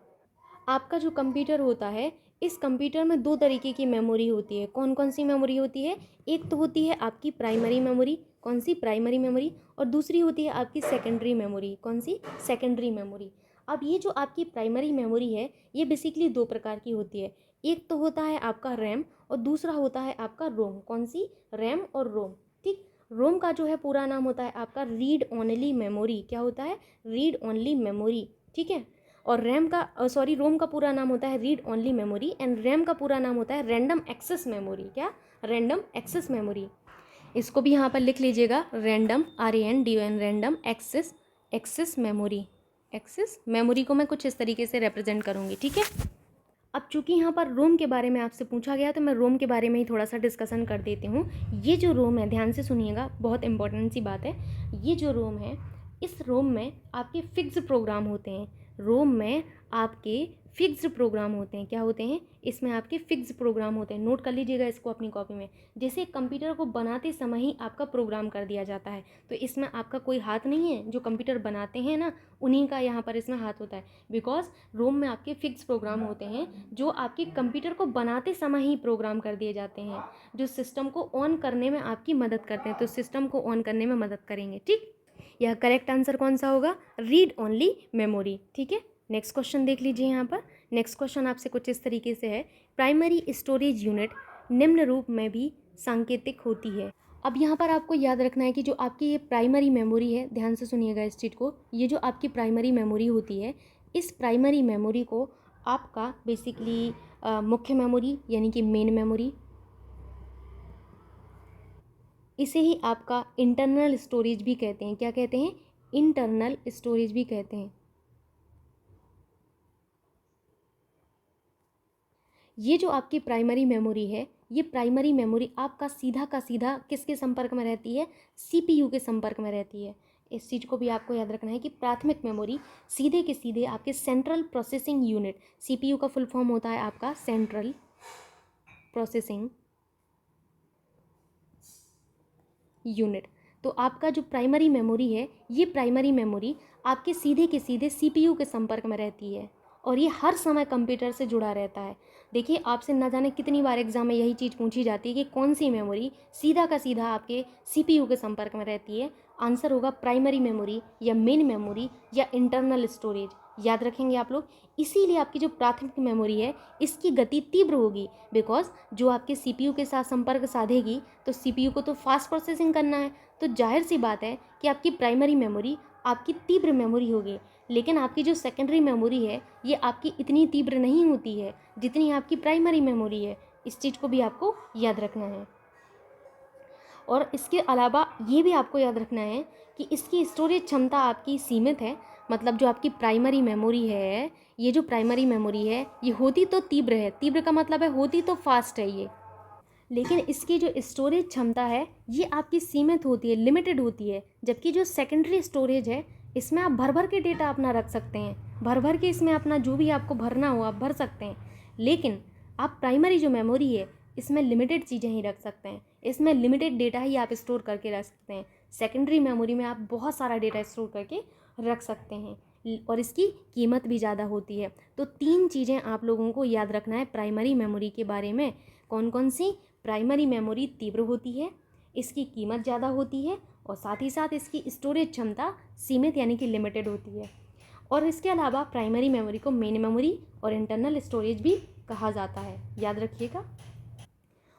आपका जो कंप्यूटर होता है, इस कंप्यूटर में 2 तरीके की मेमोरी होती है। कौन कौन सी मेमोरी होती है? एक तो होती है आपकी प्राइमरी मेमोरी। कौन सी? Primary memory. और दूसरी होती है आपकी सेकेंडरी मेमोरी। कौन सी? Secondary memory. अब ये जो आपकी प्राइमरी मेमोरी है, ये बेसिकली 2 प्रकार की होती है। एक तो होता है आपका रैम और दूसरा होता है आपका रोम। कौन सी? रैम और रोम। ठीक, रोम का जो है पूरा नाम होता है आपका रीड ओनली मेमोरी। क्या होता है? Read only memory. ठीक है, और रोम का पूरा नाम होता है read only memory and RAM का पूरा नाम होता है रैंडम एक्सेस मेमोरी। क्या? Random access memory. इसको भी यहाँ पर लिख लीजिएगा, random RANDOM random access memory को मैं कुछ इस तरीके से रिप्रेजेंट करूँगी। ठीक है, अब चूंकि यहाँ पर रोम के बारे में आपसे पूछा गया तो मैं रोम के बारे में ही थोड़ा सा डिस्कशन कर देती हूँ। ये जो रोम है, ध्यान से सुनिएगा, बहुत इंपॉर्टेंट सी बात है। ये जो रोम है, इस रोम में आपके फिक्स प्रोग्राम होते हैं। रोम में आपके फिक्स्ड प्रोग्राम होते हैं। क्या होते हैं? इसमें आपके फिक्स प्रोग्राम होते हैं। नोट कर लीजिएगा इसको अपनी कॉपी में। जैसे कंप्यूटर को बनाते समय ही आपका प्रोग्राम कर दिया जाता है, तो इसमें आपका कोई हाथ नहीं है। जो कंप्यूटर बनाते हैं ना, उन्हीं का यहाँ पर इसमें हाथ होता है। बिकॉज रोम में आपके फिक्स प्रोग्राम होते हैं जो आपके कंप्यूटर को बनाते समय ही प्रोग्राम कर दिए जाते हैं, जो सिस्टम को ऑन करने में आपकी मदद करते हैं। तो सिस्टम को ऑन करने में मदद करेंगे। ठीक, यह करेक्ट आंसर कौन सा होगा? Read only memory. ठीक है, नेक्स्ट क्वेश्चन देख लीजिए। यहाँ पर नेक्स्ट क्वेश्चन आपसे कुछ इस तरीके से है, प्राइमरी स्टोरेज यूनिट निम्न रूप में भी सांकेतिक होती है। अब यहाँ पर आपको याद रखना है कि जो आपकी ये प्राइमरी मेमोरी है, ध्यान से सुनिएगा इस चीज़ को, ये जो आपकी प्राइमरी मेमोरी होती है, इस प्राइमरी मेमोरी को आपका बेसिकली मुख्य मेमोरी यानी कि मेन मेमोरी, इसे ही आपका इंटरनल स्टोरेज भी कहते हैं। क्या कहते हैं? इंटरनल स्टोरेज भी कहते हैं। ये जो आपकी प्राइमरी मेमोरी है, ये प्राइमरी मेमोरी आपका सीधा का सीधा किसके संपर्क में रहती है? CPU के संपर्क में रहती है। इस चीज़ को भी आपको याद रखना है कि प्राथमिक मेमोरी सीधे के सीधे आपके सेंट्रल प्रोसेसिंग यूनिट, CPU का फुल फॉर्म होता है आपका सेंट्रल प्रोसेसिंग यूनिट। तो आपका जो प्राइमरी मेमोरी है, ये प्राइमरी मेमोरी आपके सीधे के सीधे CPU के संपर्क में रहती है और ये हर समय कंप्यूटर से जुड़ा रहता है। देखिए, आपसे ना जाने कितनी बार एग्जाम में यही चीज़ पूछी जाती है कि कौन सी मेमोरी सीधा का सीधा आपके CPU के संपर्क में रहती है। आंसर होगा प्राइमरी मेमोरी या मेन मेमोरी या इंटरनल स्टोरेज। याद रखेंगे आप लोग। इसीलिए आपकी जो प्राथमिक मेमोरी है, इसकी गति तीव्र होगी, बिकॉज जो आपके CPU के साथ संपर्क साधेगी, तो CPU को तो फास्ट प्रोसेसिंग करना है, तो जाहिर सी बात है कि आपकी प्राइमरी मेमोरी आपकी तीव्र मेमोरी होगी। लेकिन आपकी जो सेकेंडरी मेमोरी है, ये आपकी इतनी तीव्र नहीं होती है जितनी आपकी प्राइमरी मेमोरी है। इस चीज़ को भी आपको याद रखना है। और इसके अलावा ये भी आपको याद रखना है कि इसकी स्टोरेज क्षमता आपकी सीमित है। मतलब जो आपकी प्राइमरी मेमोरी है, ये जो प्राइमरी मेमोरी है ये होती तो तीव्र है, तीव्र का मतलब है होती तो फास्ट है ये, लेकिन इसकी जो स्टोरेज क्षमता है ये आपकी सीमित होती है, लिमिटेड होती है। जबकि जो सेकेंडरी स्टोरेज है इसमें आप भर भर के डेटा अपना रख सकते हैं, भर भर के इसमें अपना जो भी आपको भरना हो आप भर सकते हैं। लेकिन आप प्राइमरी जो मेमोरी है इसमें लिमिटेड चीज़ें ही रख सकते हैं, इसमें लिमिटेड डेटा ही आप स्टोर करके रख सकते हैं। सेकेंडरी मेमोरी में आप बहुत सारा डेटा स्टोर करके रख सकते हैं और इसकी कीमत भी ज़्यादा होती है। तो 3 चीज़ें आप लोगों को याद रखना है प्राइमरी मेमोरी के बारे में। कौन कौन सी? प्राइमरी मेमोरी तीव्र होती है, इसकी कीमत ज़्यादा होती है और साथ ही साथ इसकी स्टोरेज क्षमता सीमित यानी कि लिमिटेड होती है। और इसके अलावा प्राइमरी मेमोरी को मेन मेमोरी और इंटरनल स्टोरेज भी कहा जाता है, याद रखिएगा।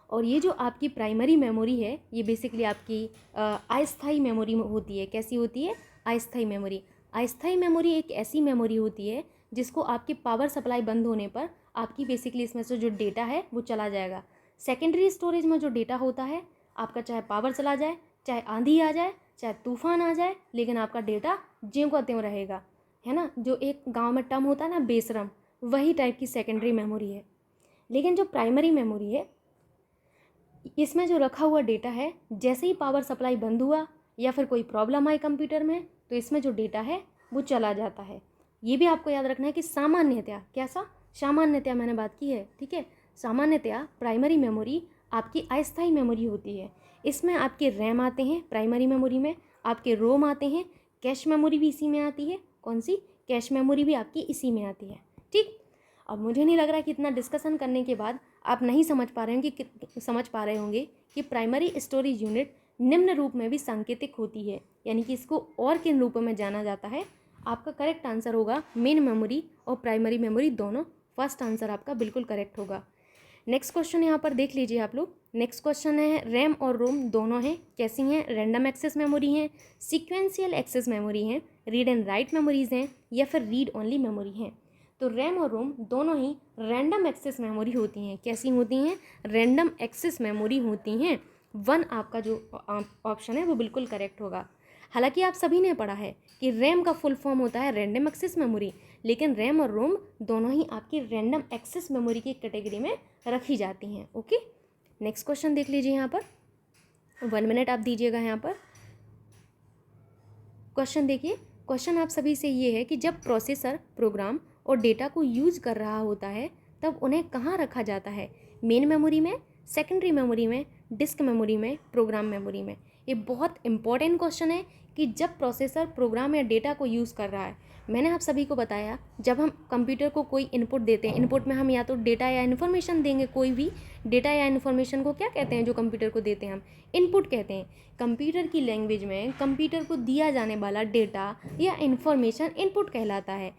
और ये जो आपकी प्राइमरी मेमोरी है ये बेसिकली आपकी अस्थायी मेमोरी होती है। कैसी होती है? अस्थायी मेमोरी। अस्थायी मेमोरी एक ऐसी मेमोरी होती है जिसको आपके पावर सप्लाई बंद होने पर आपकी बेसिकली इसमें से जो डेटा है वो चला जाएगा। सेकेंडरी स्टोरेज में जो डेटा होता है आपका चाहे पावर चला जाए, चाहे आंधी आ जाए, चाहे तूफान आ जाए, लेकिन आपका डेटा ज्यों का त्यों रहेगा, है ना। जो एक गांव में टर्म होता है ना बेशरम, वही टाइप की सेकेंडरी मेमोरी है। लेकिन जो प्राइमरी मेमोरी है इसमें जो रखा हुआ डेटा है जैसे ही पावर सप्लाई बंद हुआ या फिर कोई प्रॉब्लम आई कंप्यूटर में तो इसमें जो डेटा है वो चला जाता है। ये भी आपको याद रखना है कि सामान्यतया, कैसा? सामान्यतया मैंने बात की है, ठीक है। सामान्यतया प्राइमरी मेमोरी आपकी अस्थायी मेमोरी होती है। इसमें आपके रैम आते हैं प्राइमरी मेमोरी में, आपके रोम आते हैं, कैश मेमोरी भी इसी में आती है। कौन सी? कैश मेमोरी भी आपकी इसी में आती है, ठीक। अब मुझे नहीं लग रहा कि इतना डिस्कशन करने के बाद आप नहीं समझ पा रहे होंगे कि प्राइमरी स्टोरेज यूनिट निम्न रूप में भी सांकेतिक होती है, यानी कि इसको और किन रूपों में जाना जाता है। आपका करेक्ट आंसर होगा मेन मेमोरी और प्राइमरी मेमोरी दोनों। फर्स्ट आंसर आपका बिल्कुल करेक्ट होगा। नेक्स्ट क्वेश्चन यहाँ पर देख लीजिए आप लोग। नेक्स्ट क्वेश्चन है रैम और रोम दोनों हैं। कैसी हैं? रैंडम एक्सेस मेमोरी हैं, सीक्वेंशियल एक्सेस मेमोरी हैं, रीड एंड राइट मेमोरीज हैं या फिर रीड ओनली मेमोरी हैं। तो रैम और रोम दोनों ही रैंडम एक्सेस मेमोरी होती हैं। कैसी होती हैं? रैंडम एक्सेस मेमोरी होती हैं। 1 आपका जो ऑप्शन है वो बिल्कुल करेक्ट होगा। हालांकि आप सभी ने पढ़ा है कि रैम का फुल फॉर्म होता है रैंडम एक्सेस मेमोरी, लेकिन रैम और रोम दोनों ही आपकी रैंडम एक्सेस मेमोरी की कैटेगरी में रखी जाती हैं। ओके, नेक्स्ट क्वेश्चन देख लीजिए यहाँ पर। 1 मिनट आप दीजिएगा यहाँ पर। क्वेश्चन देखिए। क्वेश्चन आप सभी से ये है कि जब प्रोसेसर प्रोग्राम और डेटा को यूज कर रहा होता है तब उन्हें कहाँ रखा जाता है? मेन मेमोरी में, सेकेंडरी मेमोरी में, डिस्क मेमोरी में, प्रोग्राम मेमोरी में। ये बहुत इंपॉर्टेंट क्वेश्चन है कि जब प्रोसेसर प्रोग्राम या डेटा को यूज़ कर रहा है। मैंने आप सभी को बताया जब हम कंप्यूटर को कोई इनपुट देते हैं, इनपुट में हम या तो डेटा या इन्फॉर्मेशन देंगे, कोई भी डेटा या इन्फॉर्मेशन को क्या कहते हैं? जो कंप्यूटर को देते हैं हम इनपुट कहते हैं। कंप्यूटर की लैंग्वेज में कंप्यूटर को दिया जाने वाला डेटा या इन्फॉर्मेशन इनपुट कहलाता है।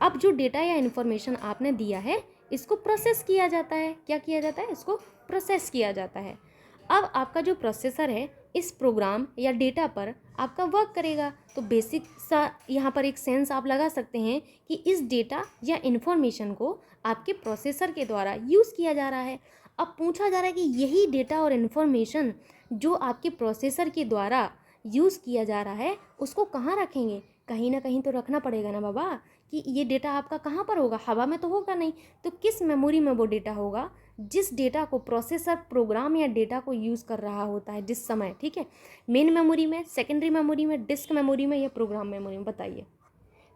अब जो डेटा या इन्फॉर्मेशन आपने दिया है इसको प्रोसेस किया जाता है। क्या किया जाता है? इसको प्रोसेस किया जाता है। अब आपका जो प्रोसेसर है इस प्रोग्राम या डेटा पर आपका वर्क करेगा। तो बेसिक सा यहाँ पर एक सेंस आप लगा सकते हैं कि इस डेटा या इन्फॉर्मेशन को आपके प्रोसेसर के द्वारा यूज़ किया जा रहा है। अब पूछा जा रहा है कि यही डेटा और इन्फॉर्मेशन जो आपके प्रोसेसर के द्वारा यूज़ किया जा रहा है उसको कहाँ रखेंगे? कहीं ना कहीं तो रखना पड़ेगा ना बाबा, कि ये डेटा आपका कहाँ पर होगा? हवा में तो होगा नहीं। तो किस मेमोरी में वो डेटा होगा जिस डेटा को प्रोसेसर प्रोग्राम या डेटा को यूज़ कर रहा होता है जिस समय, ठीक है। मेन मेमोरी में, सेकेंडरी मेमोरी में, डिस्क मेमोरी में या प्रोग्राम मेमोरी में? बताइए।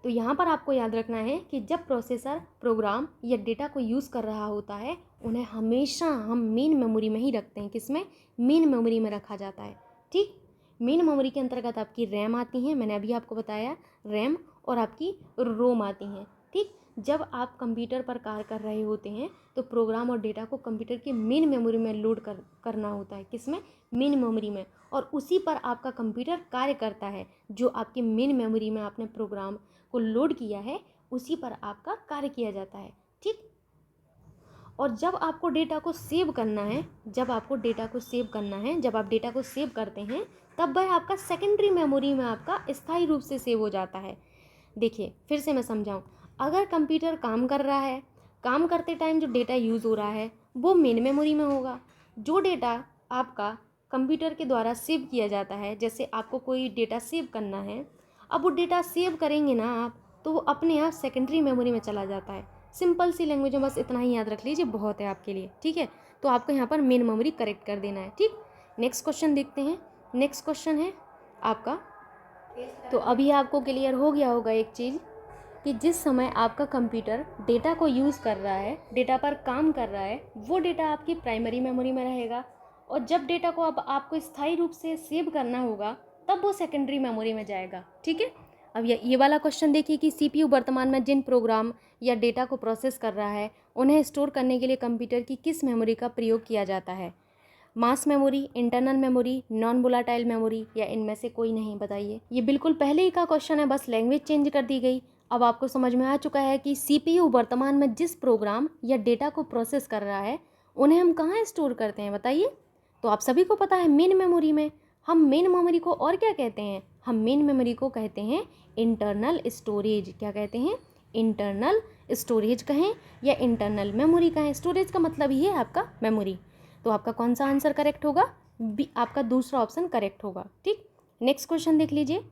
तो यहाँ पर आपको याद रखना है कि जब प्रोसेसर प्रोग्राम या डेटा को यूज़ कर रहा होता है उन्हें हमेशा हम मेन मेमोरी में ही रखते हैं। किसमें? मेन मेमोरी में रखा जाता है, ठीक। मेन मेमोरी के अंतर्गत आपकी रैम आती हैं, मैंने अभी आपको बताया रैम, और आपकी रोम आती हैं, ठीक। जब आप कंप्यूटर पर कार्य कर रहे होते हैं तो प्रोग्राम और डेटा को कंप्यूटर की मेन मेमोरी में लोड करना होता है। किसमें? मेन मेमोरी में। और उसी पर आपका कंप्यूटर कार्य करता है। जो आपकी मेन मेमोरी में आपने प्रोग्राम को लोड किया है उसी पर आपका कार्य किया जाता है, ठीक। और जब आपको डेटा को सेव करना है, जब आप डेटा को सेव करते हैं तब वह आपका सेकेंडरी मेमोरी में आपका स्थायी रूप से सेव हो जाता है। देखिए फिर से मैं समझाऊं। अगर कंप्यूटर काम कर रहा है, काम करते टाइम जो डेटा यूज़ हो रहा है वो मेन मेमोरी में होगा। जो डेटा आपका कंप्यूटर के द्वारा सेव किया जाता है, जैसे आपको कोई डेटा सेव करना है, अब वो डेटा सेव करेंगे ना आप, तो वो अपने आप सेकेंडरी मेमोरी में चला जाता है। सिंपल सी लैंग्वेज में बस इतना ही याद रख लीजिए, बहुत है आपके लिए, ठीक है। तो आपको यहाँ पर मेन मेमोरी करेक्ट कर देना है, ठीक। नेक्स्ट क्वेश्चन देखते हैं। नेक्स्ट क्वेश्चन है आपका, तो अभी आपको क्लियर हो गया होगा एक चीज़ कि जिस समय आपका कंप्यूटर डेटा को यूज़ कर रहा है, डेटा पर काम कर रहा है, वो डेटा आपकी प्राइमरी मेमोरी में रहेगा, और जब डेटा को अब आपको स्थायी रूप से सेव करना होगा तब वो सेकेंडरी मेमोरी में जाएगा, ठीक है। अब ये वाला क्वेश्चन देखिए कि सीपीयू वर्तमान में जिन प्रोग्राम या डेटा को प्रोसेस कर रहा है उन्हें स्टोर करने के लिए कंप्यूटर की किस मेमोरी का प्रयोग किया जाता है। Mass memory, internal memory, non volatile memory, या इनमें से कोई नहीं, बताइए। ये बिल्कुल पहले ही का क्वेश्चन है, बस लैंग्वेज चेंज कर दी गई। अब आपको समझ में आ चुका है कि सीपीयू वर्तमान में जिस प्रोग्राम या डेटा को प्रोसेस कर रहा है उन्हें हम कहाँ स्टोर करते हैं, बताइए। तो आप सभी को पता है मेन मेमोरी में। हम मेन मेमोरी को और क्या कहते हैं, हम मेन मेमोरी को कहते हैं इंटरनल स्टोरेज। क्या कहते हैं, इंटरनल स्टोरेज कहें या इंटरनल मेमोरी कहें, स्टोरेज का मतलब ही है आपका मेमोरी। तो आपका कौन सा आंसर करेक्ट होगा, बी, आपका दूसरा ऑप्शन करेक्ट होगा, ठीक। नेक्स्ट क्वेश्चन देख लीजिए।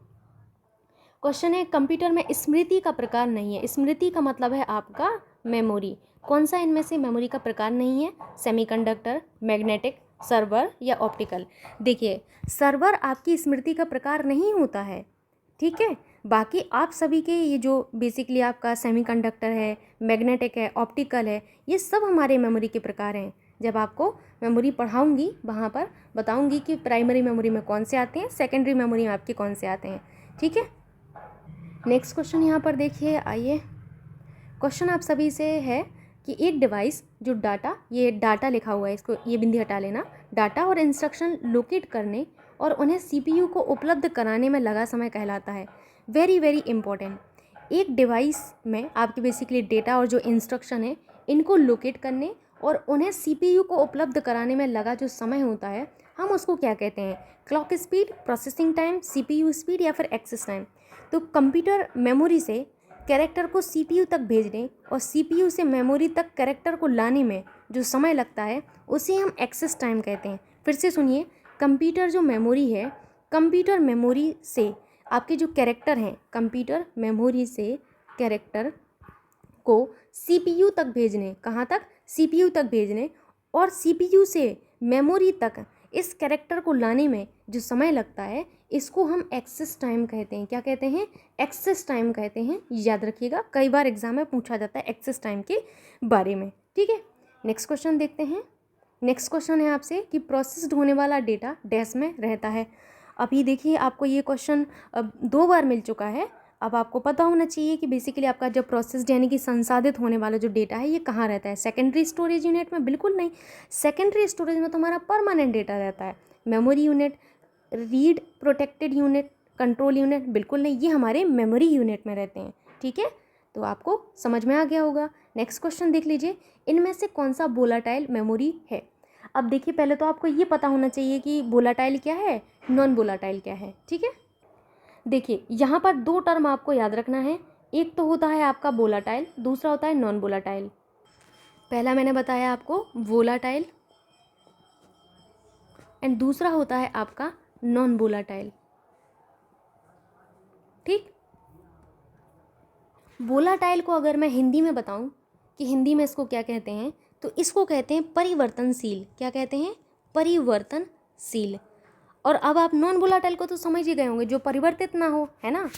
क्वेश्चन है, कंप्यूटर में स्मृति का प्रकार नहीं है। स्मृति का मतलब है आपका मेमोरी। कौन सा इनमें से मेमोरी का प्रकार नहीं है, सेमीकंडक्टर, मैग्नेटिक, सर्वर या ऑप्टिकल। देखिए, सर्वर आपकी स्मृति का प्रकार नहीं होता है, ठीक है। बाकी आप सभी के ये जो बेसिकली आपका सेमीकंडक्टर है, मैग्नेटिक है, ऑप्टिकल है, ये सब हमारे मेमोरी के प्रकार हैं। जब आपको मेमोरी पढ़ाऊंगी वहाँ पर बताऊंगी कि प्राइमरी मेमोरी में कौन से आते हैं, सेकेंडरी मेमोरी में आपके कौन से आते हैं, ठीक है। नेक्स्ट क्वेश्चन यहाँ पर देखिए, आइए। क्वेश्चन आप सभी से है कि एक डिवाइस जो डाटा, ये डाटा लिखा हुआ है, इसको ये बिंदी हटा लेना, डाटा और इंस्ट्रक्शन लोकेट करने और उन्हें सीपीयू को उपलब्ध कराने में लगा समय कहलाता है। Very very important. एक डिवाइस में आपके बेसिकली डेटा और जो इंस्ट्रक्शन है इनको लोकेट करने और उन्हें सीपीयू को उपलब्ध कराने में लगा जो समय होता है, हम उसको क्या कहते हैं, clock speed, processing time, CPU speed या फिर एक्सेस टाइम। तो कंप्यूटर मेमोरी से कैरेक्टर को सीपीयू तक भेजने और सीपीयू से मेमोरी तक कैरेक्टर को लाने में जो समय लगता है उसे हम एक्सेस टाइम कहते हैं। फिर से सुनिए, कंप्यूटर जो मेमोरी है, कंप्यूटर मेमोरी से आपके जो कैरेक्टर हैं, कंप्यूटर मेमोरी से कैरेक्टर को सीपीयू तक भेजने, कहाँ तक, सीपीयू तक भेजने, और सीपीयू से मेमोरी तक इस कैरेक्टर को लाने में जो समय लगता है इसको हम एक्सेस टाइम कहते हैं। क्या कहते हैं, एक्सेस टाइम कहते हैं। याद रखिएगा, कई बार एग्जाम में पूछा जाता है एक्सेस टाइम के बारे में, ठीक है। नेक्स्ट क्वेश्चन देखते हैं। नेक्स्ट क्वेश्चन है आपसे कि प्रोसेस्ड होने वाला डेटा डैश में रहता है। अभी देखिए, आपको ये क्वेश्चन अब 2 बार मिल चुका है। अब आपको पता होना चाहिए कि बेसिकली आपका जो प्रोसेस्ड यानी कि संसाधित होने वाला जो डेटा है ये कहाँ रहता है, सेकेंडरी स्टोरेज यूनिट में, बिल्कुल नहीं। सेकेंडरी स्टोरेज में तो हमारा परमानेंट डेटा रहता है। Memory unit, read protected unit, control unit, बिल्कुल नहीं, ये हमारे मेमोरी यूनिट में रहते हैं, ठीक है। तो आपको समझ में आ गया होगा। नेक्स्ट क्वेश्चन देख लीजिए, इनमें से कौन सा वोलाटाइल मेमोरी है। अब देखिए, पहले तो आपको ये पता होना चाहिए कि वोलाटाइल क्या है, नॉन वोलाटाइल क्या है, ठीक है। देखिए, यहाँ पर 2 टर्म आपको याद रखना है। एक तो होता है आपका वोलाटाइल, दूसरा होता है नॉन वोलाटाइल। पहला मैंने बताया आपको वोलाटाइल एंड दूसरा होता है आपका नॉन वोलाटाइल, ठीक। वोलाटाइल को अगर मैं हिंदी में बताऊं कि हिंदी में इसको क्या कहते हैं, तो इसको कहते हैं परिवर्तनशील। क्या कहते हैं, परिवर्तनशील। और अब आप नॉन वोलाटाइल को तो समझ ही गए होंगे, जो परिवर्तित ना हो, है ना,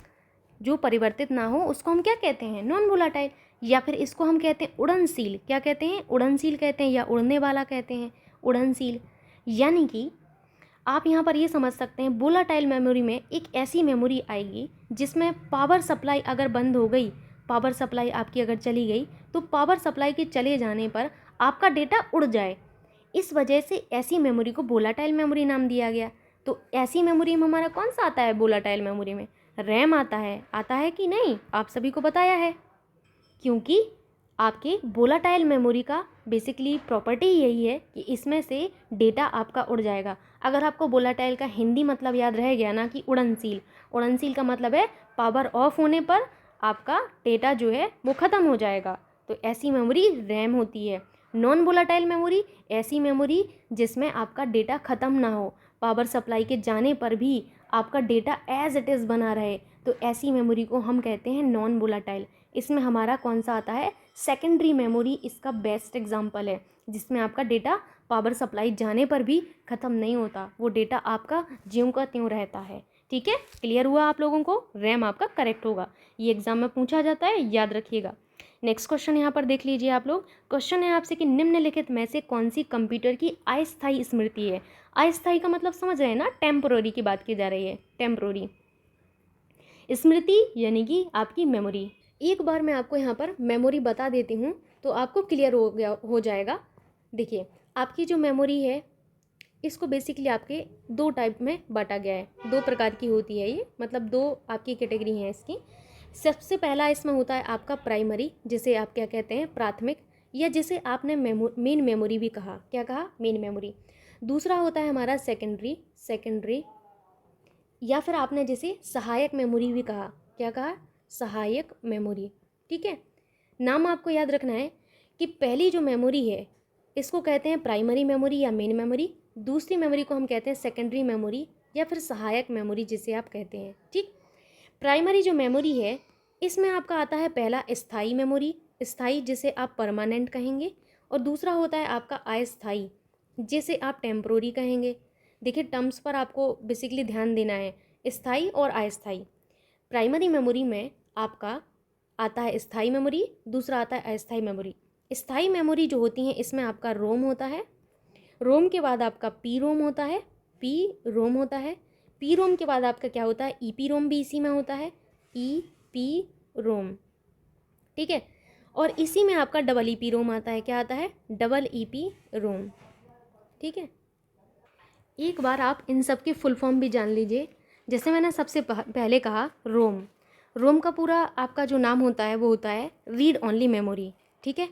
जो परिवर्तित ना हो उसको हम क्या कहते हैं, नॉन वोलाटाइल। या फिर इसको हम कहते हैं उड़नशील। क्या कहते हैं, उड़नशील कहते हैं, या उड़ने वाला कहते हैं, उड़नशील। यानी कि आप यहाँ पर ये समझ सकते हैं, वोलाटाइल मेमोरी में एक ऐसी मेमोरी आएगी जिसमें पावर सप्लाई अगर बंद हो गई, पावर सप्लाई आपकी अगर चली गई, तो पावर सप्लाई के चले जाने पर आपका डेटा उड़ जाए। इस वजह से ऐसी मेमोरी को वोलाटाइल मेमोरी नाम दिया गया। तो ऐसी मेमोरी में हमारा कौन सा आता है, वोलाटाइल मेमोरी में रैम आता है कि नहीं, आप सभी को बताया है। क्योंकि आपके वोलाटाइल मेमोरी का बेसिकली प्रॉपर्टी यही है कि इसमें से डेटा आपका उड़ जाएगा। अगर आपको वोलाटाइल का हिंदी मतलब याद रह गया ना कि उड़नशील, उड़नशील का मतलब है पावर ऑफ होने पर आपका डेटा जो है वो ख़त्म हो जाएगा, तो ऐसी मेमोरी रैम होती है। नॉन वोलाटाइल मेमोरी ऐसी मेमोरी जिसमें आपका डेटा ख़त्म ना हो, पावर सप्लाई के जाने पर भी आपका डेटा एज इट इज़ बना रहे, तो ऐसी मेमोरी को हम कहते हैं नॉन वोलाटाइल। इसमें हमारा कौन सा आता है, सेकेंडरी मेमोरी इसका बेस्ट एग्जाम्पल है, जिसमें आपका डेटा पावर सप्लाई जाने पर भी ख़त्म नहीं होता, वो डेटा आपका ज्यों का त्यों रहता है। ठीक है, क्लियर हुआ आप लोगों को? रैम आपका करेक्ट होगा, ये एग्जाम में पूछा जाता है, याद रखिएगा। नेक्स्ट क्वेश्चन यहाँ पर देख लीजिए आप लोग। क्वेश्चन है आपसे कि निम्नलिखित में से कौन सी कंप्यूटर की अस्थायी स्मृति है। अस्थायी का मतलब समझ रहे हैं ना, टेम्पोररी की बात की जा रही है, टेम्पोररी स्मृति यानी कि आपकी मेमोरी। एक बार मैं आपको यहाँ पर मेमोरी बता देती हूँ तो आपको क्लियर हो जाएगा। देखिए, आपकी जो मेमोरी है इसको बेसिकली आपके दो टाइप में बांटा गया है, दो प्रकार की होती है ये, मतलब दो आपकी कैटेगरी हैं इसकी। सबसे पहला इसमें होता है आपका प्राइमरी, जिसे आप क्या कहते हैं, प्राथमिक, या जिसे आपने मेन मेमोरी भी कहा। क्या कहा, मेन मेमोरी। दूसरा होता है हमारा सेकेंडरी, या फिर आपने जिसे सहायक मेमोरी भी कहा। क्या कहा, सहायक मेमोरी। ठीक है, नाम आपको याद रखना है कि पहली जो मेमोरी है इसको कहते हैं प्राइमरी मेमोरी या मेन मेमोरी, दूसरी मेमोरी को हम कहते हैं सेकेंडरी मेमोरी या फिर सहायक मेमोरी जिसे आप कहते हैं। ठीक, प्राइमरी जो मेमोरी है इसमें आपका आता है पहला स्थायी मेमोरी, स्थायी जिसे आप परमानेंट कहेंगे, और दूसरा होता है आपका अस्थायी जिसे आप टेम्पोररी कहेंगे। देखिए, टर्म्स पर आपको बेसिकली ध्यान देना है, स्थायी और अस्थायी। प्राइमरी मेमोरी में आपका आता है स्थायी मेमोरी, दूसरा आता है अस्थायी मेमोरी। स्थायी मेमोरी जो होती हैं इसमें आपका रोम होता है, रोम के बाद आपका पी रोम होता है, पी रोम के बाद आपका क्या होता है, ई पी रोम भी इसी में होता है, ई पी रोम। ठीक है, और इसी में आपका डबल ई पी रोम आता है। क्या आता है, डबल ई पी रोम। ठीक है, एक बार आप इन सब की फुल फॉर्म भी जान लीजिए। जैसे मैंने सबसे पहले कहा, रोम का पूरा आपका जो नाम होता है वो होता है रीड ओनली मेमोरी। ठीक है,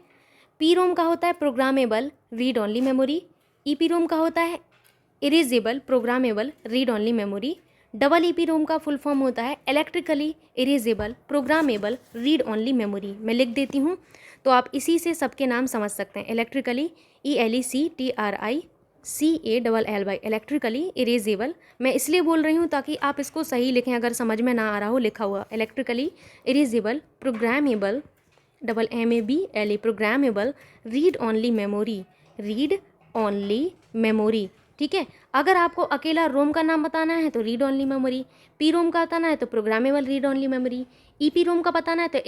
पी रोम का होता है programmable read only memory, E P ROM का होता है erasable programmable read only memory, double E P ROM का फुल फॉर्म होता है electrically erasable programmable read only memory. मैं लिख देती हूँ तो आप इसी से सबके नाम समझ सकते हैं। Electrically ELECTRICALLY, electrically erasable. मैं इसलिए बोल रही हूँ ताकि आप इसको सही लिखें, अगर समझ में ना आ रहा हो लिखा हुआ। Electrically erasable programmable MABLE programmable read only memory, read only memory. ठीक है, अगर आपको अकेला रोम का नाम बताना है तो read only memory, P ROM का बताना है तो programmable read only memory, E P ROM का बताना है तो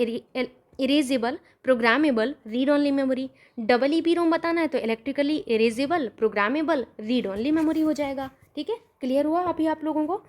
erasable programmable read only memory, double E P ROM बताना है तो electrically erasable programmable read only memory हो जाएगा। ठीक है, क्लियर हुआ अभी आप लोगों को?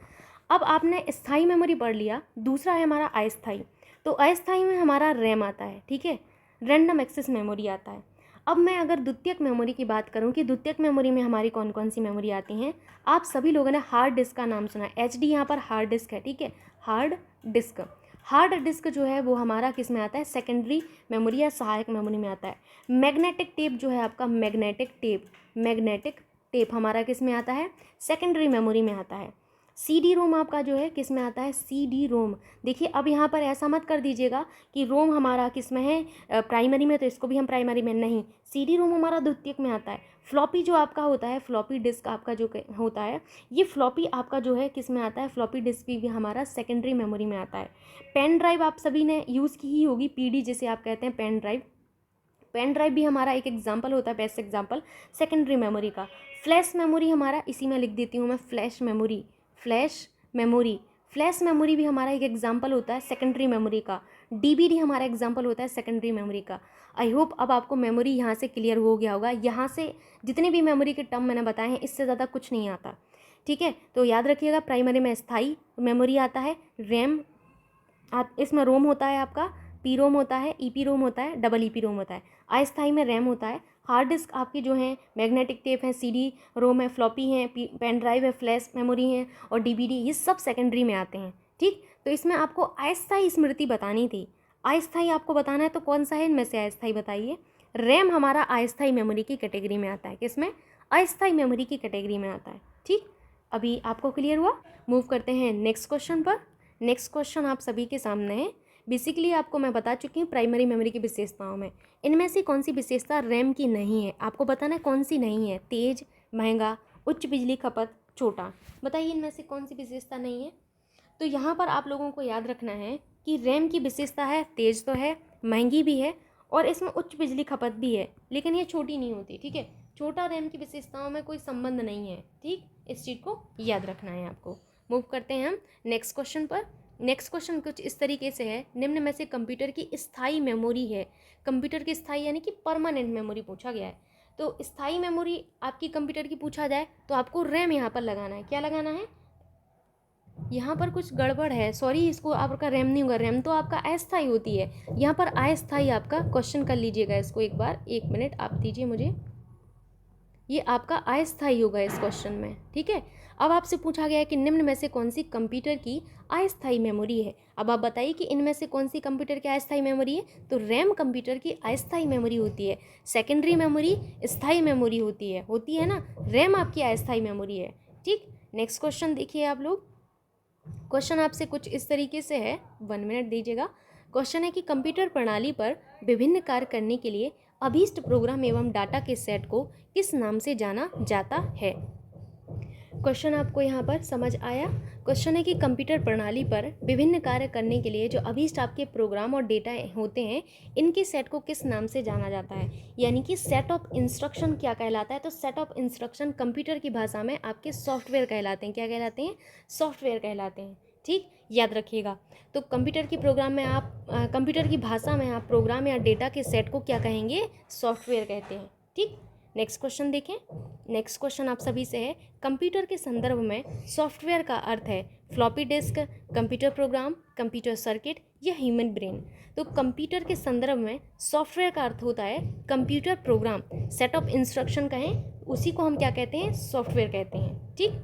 अब आपने स्थायी मेमोरी पढ़ लिया, दूसरा है हमारा अस्थायी। तो अस्थायी में हमारा रैम आता है। ठीक है, रैंडम एक्सेस मेमोरी आता है। अब मैं अगर द्वितीयक मेमोरी की बात करूं कि द्वितीयक मेमोरी में हमारी कौन कौन सी मेमोरी आती हैं, आप सभी लोगों ने हार्ड डिस्क का नाम सुना है। HD यहाँ पर हार्ड डिस्क है। ठीक है, हार्ड डिस्क जो है वो हमारा किस में आता है, सेकेंडरी मेमोरी या सहायक मेमोरी में आता है। मैग्नेटिक टेप जो है आपका, मैग्नेटिक टेप हमारा किस में आता है, सेकेंडरी मेमोरी में आता है। CD रोम आपका जो है किस में आता है, CD रोम। देखिए, अब यहाँ पर ऐसा मत कर दीजिएगा कि रोम हमारा किस में है, प्राइमरी में, तो इसको भी हम प्राइमरी में नहीं, CD रोम हमारा द्वितीयक में आता है। फ्लॉपी जो आपका होता है, फ्लॉपी डिस्क आपका जो होता है, ये फ्लॉपी आपका जो है किस में आता है, फ्लॉपी डिस्क भी हमारा सेकेंडरी मेमोरी में आता है। पेन ड्राइव आप सभी ने यूज़ की ही होगी, PD जिसे आप कहते हैं पेन ड्राइव भी हमारा एक एग्जाम्पल होता है, बेस्ट एग्जाम्पल सेकेंडरी मेमोरी का। फ्लैश मेमोरी हमारा, इसी में लिख देती हूँ मैं, फ्लैश मेमोरी भी हमारा एक एग्जाम्पल होता है सेकेंडरी मेमोरी का। DVD हमारा एग्जाम्पल होता है सेकेंडरी मेमोरी का। आई होप अब आपको मेमोरी यहाँ से क्लियर हो गया होगा। यहाँ से जितने भी मेमोरी के टर्म मैंने बताए हैं इससे ज़्यादा कुछ नहीं आता। ठीक है, तो याद रखिएगा, प्राइमरी में स्थायी मेमोरी आता है, रैम, इसमें रोम होता है आपका, पी रोम होता है, ई पी रोम होता है, डबल ई पी रोम होता है। अस्थायी में रैम होता है। हार्ड डिस्क आपकी जो है मैग्नेटिक टेप है, CD रोम है, फ्लॉपी है, पेन ड्राइव है, फ्लैश मेमोरी है और DVD, ये सब सेकेंडरी में आते हैं। ठीक, तो इसमें आपको अस्थायी स्मृति बतानी थी। अस्थायी आपको बताना है तो कौन सा है इनमें से, अस्थायी बताइए। रैम हमारा अस्थायी मेमोरी की कैटेगरी में आता है। किसमें, अस्थायी मेमोरी की कैटेगरी में आता है। ठीक, अभी आपको क्लियर हुआ? मूव करते हैं नेक्स्ट क्वेश्चन पर। नेक्स्ट क्वेश्चन आप सभी के सामने है। बेसिकली आपको मैं बता चुकी हूँ प्राइमरी मेमोरी की विशेषताओं में, इनमें से कौन सी विशेषता रैम की नहीं है, आपको बताना है कौन सी नहीं है। तेज, महंगा, उच्च बिजली खपत, छोटा, बताइए इनमें से कौन सी विशेषता नहीं है। तो यहाँ पर आप लोगों को याद रखना है कि रैम की विशेषता है तेज़ तो है, महंगी भी है और इसमें उच्च बिजली खपत भी है, लेकिन ये छोटी नहीं होती। ठीक है, छोटा रैम की विशेषताओं में कोई संबंध नहीं है। ठीक, इस चीज़ को याद रखना है आपको। मूव करते हैं हम नेक्स्ट क्वेश्चन पर। नेक्स्ट क्वेश्चन कुछ इस तरीके से है, निम्न में से कंप्यूटर की स्थायी मेमोरी है। कंप्यूटर की स्थायी यानी कि परमानेंट मेमोरी पूछा गया है। तो स्थायी मेमोरी आपकी कंप्यूटर की पूछा जाए तो आपको रैम यहाँ पर लगाना है। क्या लगाना है? यहाँ पर कुछ गड़बड़ है, सॉरी, इसको आपका रैम नहीं होगा, रैम तो आपका अस्थायी होती है, यहाँ पर अस्थायी आपका क्वेश्चन कर लीजिएगा इसको एक बार, 1 मिनट आप दीजिए मुझे। ये आपका अस्थायी होगा इस क्वेश्चन में। ठीक है, अब आपसे पूछा गया है कि निम्न में से कौन सी कंप्यूटर की अस्थायी मेमोरी है। अब आप बताइए कि इनमें से कौन सी कंप्यूटर की अस्थायी मेमोरी है। तो रैम कंप्यूटर की अस्थायी मेमोरी होती है, सेकेंडरी मेमोरी स्थायी मेमोरी होती है ना, रैम आपकी अस्थायी मेमोरी है। ठीक, नेक्स्ट क्वेश्चन देखिए आप लोग। क्वेश्चन आपसे कुछ इस तरीके से है, 1 मिनट दीजिएगा। क्वेश्चन है कि कंप्यूटर प्रणाली पर विभिन्न कार्य करने के लिए अभीष्ट प्रोग्राम एवं डाटा के सेट को किस नाम से जाना जाता है। क्वेश्चन आपको यहाँ पर समझ आया। क्वेश्चन है कि कंप्यूटर प्रणाली पर विभिन्न कार्य करने के लिए जो अभीष्ट आपके प्रोग्राम और डेटा होते हैं, इनके सेट को किस नाम से जाना जाता है, यानी कि सेट ऑफ इंस्ट्रक्शन क्या कहलाता है। तो सेट ऑफ इंस्ट्रक्शन कंप्यूटर की भाषा में आपके सॉफ्टवेयर कहलाते हैं। क्या कहलाते हैं? सॉफ्टवेयर कहलाते हैं। ठीक, याद रखिएगा। तो कंप्यूटर की प्रोग्राम में आप कंप्यूटर की भाषा में आप प्रोग्राम या डेटा के सेट को क्या कहेंगे? सॉफ्टवेयर कहते हैं। ठीक, नेक्स्ट क्वेश्चन देखें। नेक्स्ट क्वेश्चन आप सभी से है, कंप्यूटर के संदर्भ में सॉफ्टवेयर का अर्थ है floppy disk, computer program, computer circuit या ह्यूमन ब्रेन। तो कंप्यूटर के संदर्भ में सॉफ्टवेयर का अर्थ होता है computer program, set of instruction कहें उसी को हम क्या कहते हैं? सॉफ्टवेयर कहते हैं। ठीक,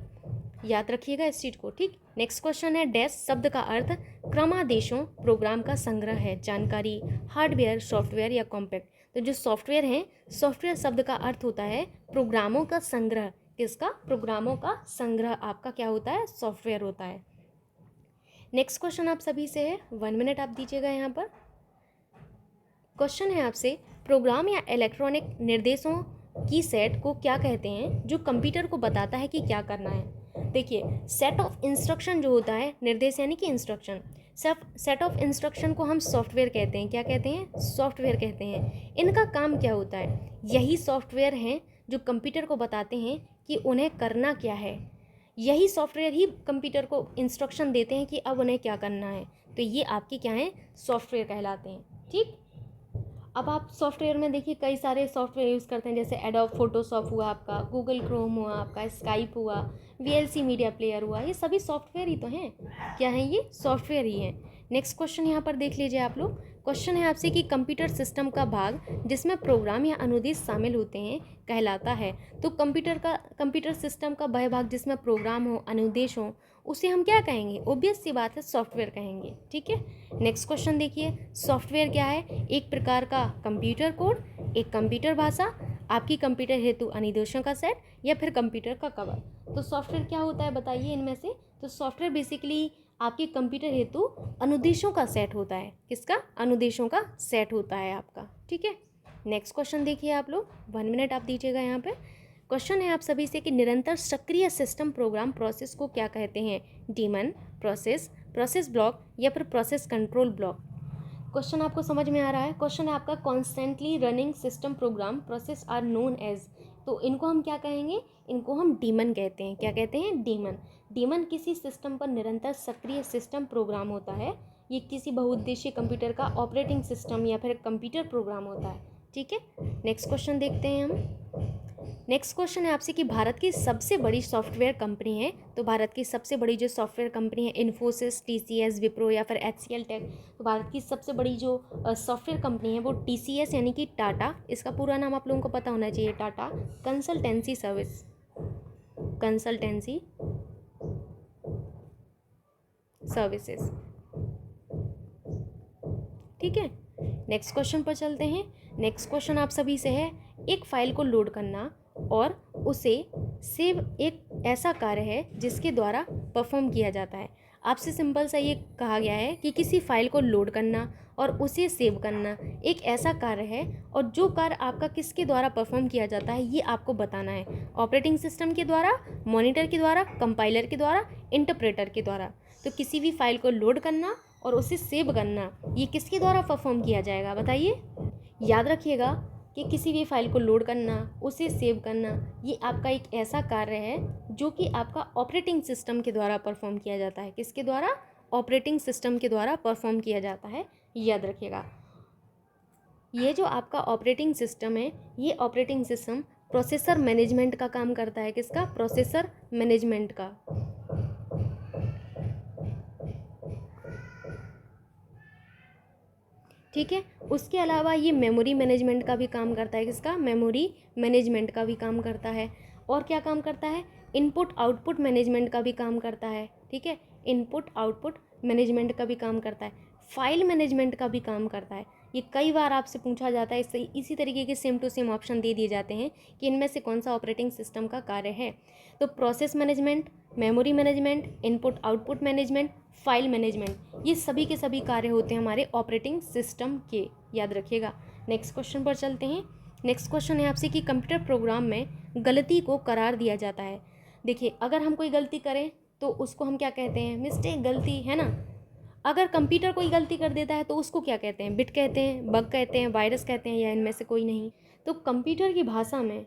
याद रखिएगा इस चीज़ को। ठीक, नेक्स्ट क्वेश्चन है, डैश शब्द का अर्थ क्रमादेशों प्रोग्राम का संग्रह है, जानकारी, हार्डवेयर, सॉफ्टवेयर या कॉम्पैक्ट। तो जो सॉफ्टवेयर है, सॉफ्टवेयर शब्द का अर्थ होता है प्रोग्रामों का संग्रह। किसका? प्रोग्रामों का संग्रह आपका क्या होता है? सॉफ्टवेयर होता है। नेक्स्ट क्वेश्चन आप सभी से है, 1 मिनट आप दीजिएगा यहाँ पर। क्वेश्चन है आपसे, प्रोग्राम या इलेक्ट्रॉनिक निर्देशों की सेट को क्या कहते हैं जो कंप्यूटर को बताता है कि क्या करना है। देखिए, सेट ऑफ इंस्ट्रक्शन जो होता है, निर्देश यानी कि इंस्ट्रक्शन, सेट ऑफ इंस्ट्रक्शन को हम सॉफ्टवेयर कहते हैं। क्या कहते हैं? सॉफ्टवेयर कहते हैं। इनका काम क्या होता है? यही सॉफ्टवेयर हैं जो कंप्यूटर को बताते हैं कि उन्हें करना क्या है। यही सॉफ्टवेयर ही कंप्यूटर को इंस्ट्रक्शन देते हैं कि अब उन्हें क्या करना है। तो ये आपके क्या हैं? सॉफ्टवेयर कहलाते हैं। ठीक, अब आप सॉफ्टवेयर में देखिए कई सारे सॉफ्टवेयर यूज़ करते हैं, जैसे एडोब फोटोशॉप हुआ आपका, गूगल क्रोम हुआ आपका, स्काइप हुआ, VLC मीडिया प्लेयर हुआ, ये सभी सॉफ्टवेयर ही तो हैं। क्या हैं? ये सॉफ्टवेयर ही हैं। नेक्स्ट क्वेश्चन यहाँ पर देख लीजिए आप लोग। क्वेश्चन है आपसे कि कंप्यूटर सिस्टम का भाग जिसमें प्रोग्राम या अनुदेश शामिल होते हैं कहलाता है। तो कंप्यूटर सिस्टम का वह भाग जिसमें प्रोग्राम हो, अनुदेश हो, उसे हम क्या कहेंगे? ऑब्वियस सी बात है, सॉफ्टवेयर कहेंगे। ठीक है, नेक्स्ट क्वेश्चन देखिए, सॉफ्टवेयर क्या है? एक प्रकार का कंप्यूटर कोड, एक कंप्यूटर भाषा, आपकी कंप्यूटर हेतु अनुदेशों का सेट या फिर कंप्यूटर का कवर। तो सॉफ्टवेयर क्या होता है बताइए इनमें से। तो सॉफ्टवेयर बेसिकली आपके कंप्यूटर हेतु अनुदेशों का सेट होता है। किसका? अनुदेशों का सेट होता है आपका। ठीक है, नेक्स्ट क्वेश्चन देखिए आप लोग, 1 मिनट आप दीजिएगा यहाँ पे। क्वेश्चन है आप सभी से कि निरंतर सक्रिय सिस्टम प्रोग्राम प्रोसेस को क्या कहते हैं? डीमन प्रोसेस, प्रोसेस ब्लॉक या फिर प्रोसेस कंट्रोल ब्लॉक। क्वेश्चन आपको समझ में आ रहा है? क्वेश्चन है आपका, constantly running system program process are known as. तो इनको हम क्या कहेंगे? इनको हम डीमन कहते हैं। क्या कहते हैं? डीमन। डीमन किसी सिस्टम पर निरंतर सक्रिय सिस्टम प्रोग्राम होता है। ये किसी बहुउद्देशीय कंप्यूटर का ऑपरेटिंग सिस्टम या फिर कंप्यूटर प्रोग्राम होता है। ठीक है, नेक्स्ट क्वेश्चन देखते हैं हम। नेक्स्ट क्वेश्चन है आपसे कि भारत की सबसे बड़ी सॉफ्टवेयर कंपनी है। तो भारत की सबसे बड़ी जो सॉफ्टवेयर कंपनी है, इन्फोसिस, TCS, विप्रो या फिर HCL टेक। तो भारत की सबसे बड़ी जो सॉफ्टवेयर कंपनी है वो TCS यानी कि टाटा, इसका पूरा नाम आप लोगों को पता होना चाहिए, Tata consultancy service, consultancy services. ठीक है, नेक्स्ट क्वेश्चन पर चलते हैं। नेक्स्ट क्वेश्चन आप सभी से है, एक फाइल को लोड करना और उसे सेव एक ऐसा कार्य है जिसके द्वारा परफॉर्म किया जाता है। आपसे सिंपल सा ये कहा गया है कि किसी फाइल को लोड करना और उसे सेव करना एक ऐसा कार्य है, और जो कार्य आपका किसके द्वारा परफॉर्म किया जाता है ये आपको बताना है। ऑपरेटिंग सिस्टम के द्वारा, मॉनिटर के द्वारा, कंपाइलर के द्वारा, इंटरप्रेटर के द्वारा। तो किसी भी फाइल को लोड करना और उसे सेव करना ये किसके द्वारा परफॉर्म किया जाएगा बताइए। याद रखिएगा कि किसी भी फाइल को लोड करना, उसे सेव करना, ये आपका एक ऐसा कार्य है जो कि आपका ऑपरेटिंग सिस्टम के द्वारा परफॉर्म किया जाता है। किसके द्वारा? ऑपरेटिंग सिस्टम के द्वारा परफॉर्म किया जाता है, याद रखिएगा। ये जो आपका ऑपरेटिंग सिस्टम है, ये ऑपरेटिंग सिस्टम प्रोसेसर मैनेजमेंट का काम करता है। किसका? प्रोसेसर मैनेजमेंट का। ठीक है। उसके अलावा ये मेमोरी मैनेजमेंट का भी काम करता है। किसका? मेमोरी मैनेजमेंट का भी काम करता है। और क्या काम करता है? इनपुट आउटपुट मैनेजमेंट का भी काम करता है। ठीक है, इनपुट आउटपुट मैनेजमेंट का भी काम करता है। फाइल मैनेजमेंट का भी काम करता है। ये कई बार आपसे पूछा जाता है, इसी तरीके के सेम टू सेम ऑप्शन दे दिए जाते हैं कि इनमें से कौन सा ऑपरेटिंग सिस्टम का कार्य है। तो process management, memory management, input output management, file management, ये सभी के सभी कार्य होते हैं हमारे ऑपरेटिंग सिस्टम के, याद रखिएगा। नेक्स्ट क्वेश्चन पर चलते हैं। नेक्स्ट क्वेश्चन है आपसे कि कंप्यूटर प्रोग्राम में गलती को करार दिया जाता है। देखिए, अगर हम कोई गलती करें तो उसको हम क्या कहते हैं? मिस्टेक, गलती, है ना। अगर कंप्यूटर कोई गलती कर देता है तो उसको क्या कहते हैं? बिट कहते हैं, बग कहते हैं, वायरस कहते हैं, या इनमें से कोई नहीं। तो कंप्यूटर की भाषा में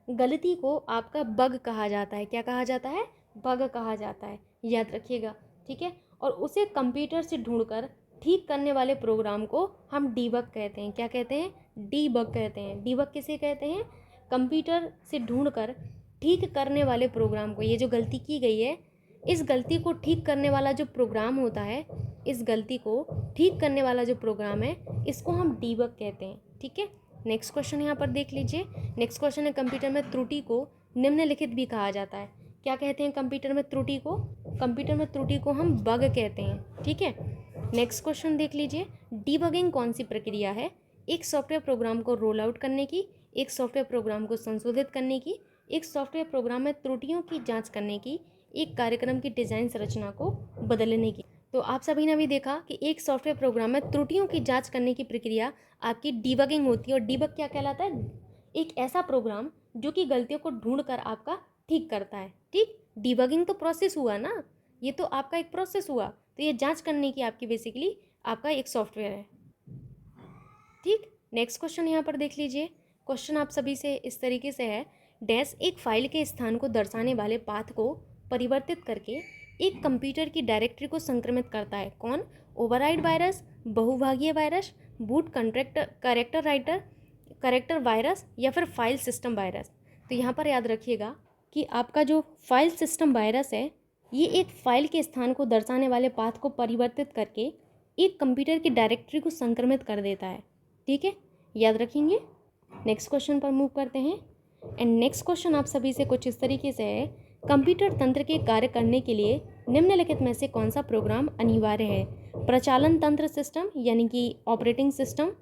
गलती को आपका बग कहा जाता है। क्या कहा जाता है? बग कहा जाता है, याद रखिएगा। ठीक है, और उसे कंप्यूटर से ढूंढकर ठीक करने वाले प्रोग्राम को हम डीबग कहते हैं। क्या कहते हैं? डीबग कहते हैं। डीबग किसे कहते हैं? कंप्यूटर से ढूंढकर ठीक करने वाले प्रोग्राम को। ये जो गलती की गई है, इस गलती को ठीक करने वाला जो प्रोग्राम होता है, इस गलती को ठीक करने वाला जो प्रोग्राम है, इसको हम डीबग कहते हैं। ठीक है, नेक्स्ट क्वेश्चन यहाँ पर देख लीजिए। नेक्स्ट क्वेश्चन है, कंप्यूटर में त्रुटि को निम्नलिखित भी कहा जाता है। क्या कहते हैं कंप्यूटर में त्रुटि को? कंप्यूटर में त्रुटि को हम बग कहते हैं। ठीक है, नेक्स्ट क्वेश्चन देख लीजिए। डीबगिंग कौन सी प्रक्रिया है? एक सॉफ्टवेयर प्रोग्राम को रोल आउट करने की, एक सॉफ्टवेयर प्रोग्राम को संशोधित करने की, एक सॉफ्टवेयर प्रोग्राम में त्रुटियों की जांच करने की, एक कार्यक्रम की डिज़ाइन संरचना को बदलने की। तो आप सभी ने भी देखा कि एक सॉफ्टवेयर प्रोग्राम में त्रुटियों की जांच करने की प्रक्रिया आपकी डीबगिंग होती है। और डीबग क्या कहलाता है? एक ऐसा प्रोग्राम जो कि गलतियों को ढूंढकर आपका ठीक करता है। ठीक, डीबगिंग तो प्रोसेस हुआ ना, ये तो आपका एक प्रोसेस हुआ। तो ये जांच करने की आपकी बेसिकली आपका एक सॉफ्टवेयर है। ठीक, नेक्स्ट क्वेश्चन यहाँ पर देख लीजिए। क्वेश्चन आप सभी से इस तरीके से है, डैश एक फाइल के स्थान को दर्शाने वाले पाथ को परिवर्तित करके एक कंप्यूटर की डायरेक्टरी को संक्रमित करता है। कौन? ओवरराइड वायरस, बहुभागीय वायरस, बूट करेक्टर वायरस, या फिर फाइल सिस्टम वायरस। तो यहाँ पर याद रखिएगा कि आपका जो फाइल सिस्टम वायरस है, ये एक फाइल के स्थान को दर्शाने वाले पाथ को परिवर्तित करके एक कंप्यूटर की डायरेक्टरी को संक्रमित कर देता है। ठीक है, याद रखेंगे। नेक्स्ट क्वेश्चन पर मूव करते हैं। एंड नेक्स्ट क्वेश्चन आप सभी से कुछ इस तरीके से है, कंप्यूटर तंत्र के कार्य करने के लिए निम्नलिखित में से कौन सा प्रोग्राम अनिवार्य है? प्रचालन तंत्र सिस्टम यानी कि ऑपरेटिंग सिस्टम,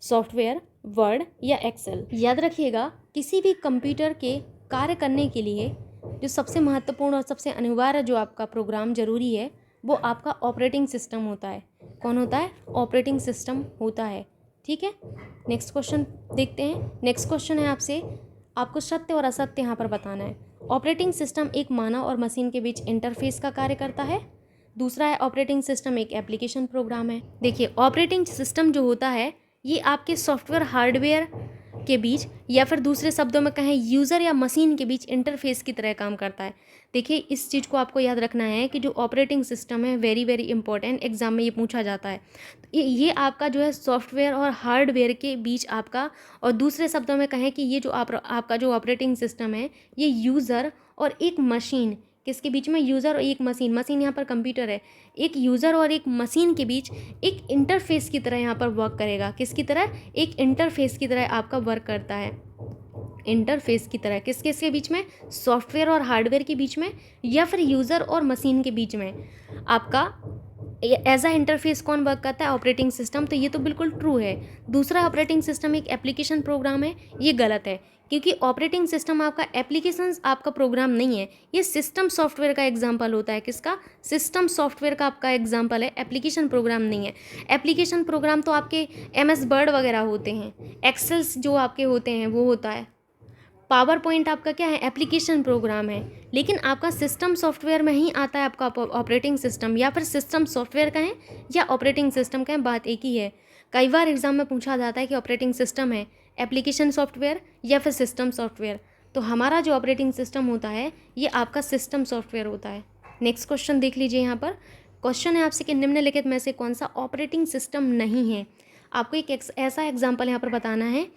सॉफ्टवेयर, वर्ड या एक्सेल। याद रखिएगा, किसी भी कंप्यूटर के कार्य करने के लिए जो सबसे महत्वपूर्ण और सबसे अनिवार्य जो आपका प्रोग्राम जरूरी है, वो आपका ऑपरेटिंग सिस्टम होता है। कौन होता है? ऑपरेटिंग सिस्टम होता है। ठीक है, नेक्स्ट क्वेश्चन देखते हैं। नेक्स्ट क्वेश्चन है आपको सत्य और असत्य यहाँ पर बताना है। ऑपरेटिंग सिस्टम एक मानव और मशीन के बीच इंटरफेस का कार्य करता है। दूसरा है, ऑपरेटिंग सिस्टम एक एप्लीकेशन प्रोग्राम है। देखिए, ऑपरेटिंग सिस्टम जो होता है, ये आपके सॉफ्टवेयर हार्डवेयर के बीच, या फिर दूसरे शब्दों में कहें यूज़र या मशीन के बीच इंटरफेस की तरह काम करता है। देखिए, इस चीज़ को आपको याद रखना है कि जो ऑपरेटिंग सिस्टम है, वेरी वेरी इंपॉर्टेंट, एग्जाम में ये पूछा जाता है। तो ये आपका जो है सॉफ्टवेयर और हार्डवेयर के बीच आपका, और दूसरे शब्दों में कहें कि ये जो आपका जो ऑपरेटिंग सिस्टम है, ये यूज़र और एक मशीन, किसके बीच में? यूज़र और एक मशीन, मशीन यहाँ पर कंप्यूटर है, एक यूज़र और एक मशीन के बीच एक इंटरफेस की तरह यहाँ पर वर्क करेगा। किसकी तरह? एक इंटरफेस की तरह आपका वर्क करता है। इंटरफेस की तरह किस किस के बीच में? सॉफ्टवेयर और हार्डवेयर के बीच में, या फिर यूज़र और मशीन के बीच में। आपका एज अ इंटरफेस कौन वर्क करता है? Operating system. तो ये तो बिल्कुल ट्रू है। दूसरा, ऑपरेटिंग सिस्टम एक एप्लीकेशन प्रोग्राम है, ये गलत है, क्योंकि ऑपरेटिंग सिस्टम आपका एप्लीकेशंस आपका प्रोग्राम नहीं है, ये सिस्टम सॉफ्टवेयर का एग्जांपल होता है। किसका? सिस्टम सॉफ्टवेयर का आपका एग्जांपल है, एप्लीकेशन प्रोग्राम नहीं है। एप्लीकेशन प्रोग्राम तो आपके MS वर्ड वगैरह होते हैं, एक्सेल्स जो आपके होते हैं वो होता है, पावर पॉइंट आपका क्या है? एप्लीकेशन प्रोग्राम है। लेकिन आपका सिस्टम सॉफ्टवेयर में ही आता है आपका ऑपरेटिंग सिस्टम, या फिर सिस्टम सॉफ्टवेयर का है या ऑपरेटिंग सिस्टम का है, बात एक ही है। कई बार एग्जाम में पूछा जाता है कि ऑपरेटिंग सिस्टम है एप्लीकेशन सॉफ्टवेयर या फिर सिस्टम सॉफ्टवेयर। तो हमारा जो ऑपरेटिंग सिस्टम होता है ये आपका सिस्टम सॉफ्टवेयर होता है। नेक्स्ट क्वेश्चन देख लीजिए। यहाँ पर क्वेश्चन है आपसे कि निम्नलिखित में से कौन सा ऑपरेटिंग सिस्टम नहीं है। आपको एक ऐसा एग्जाम्पल यहाँ पर बताना है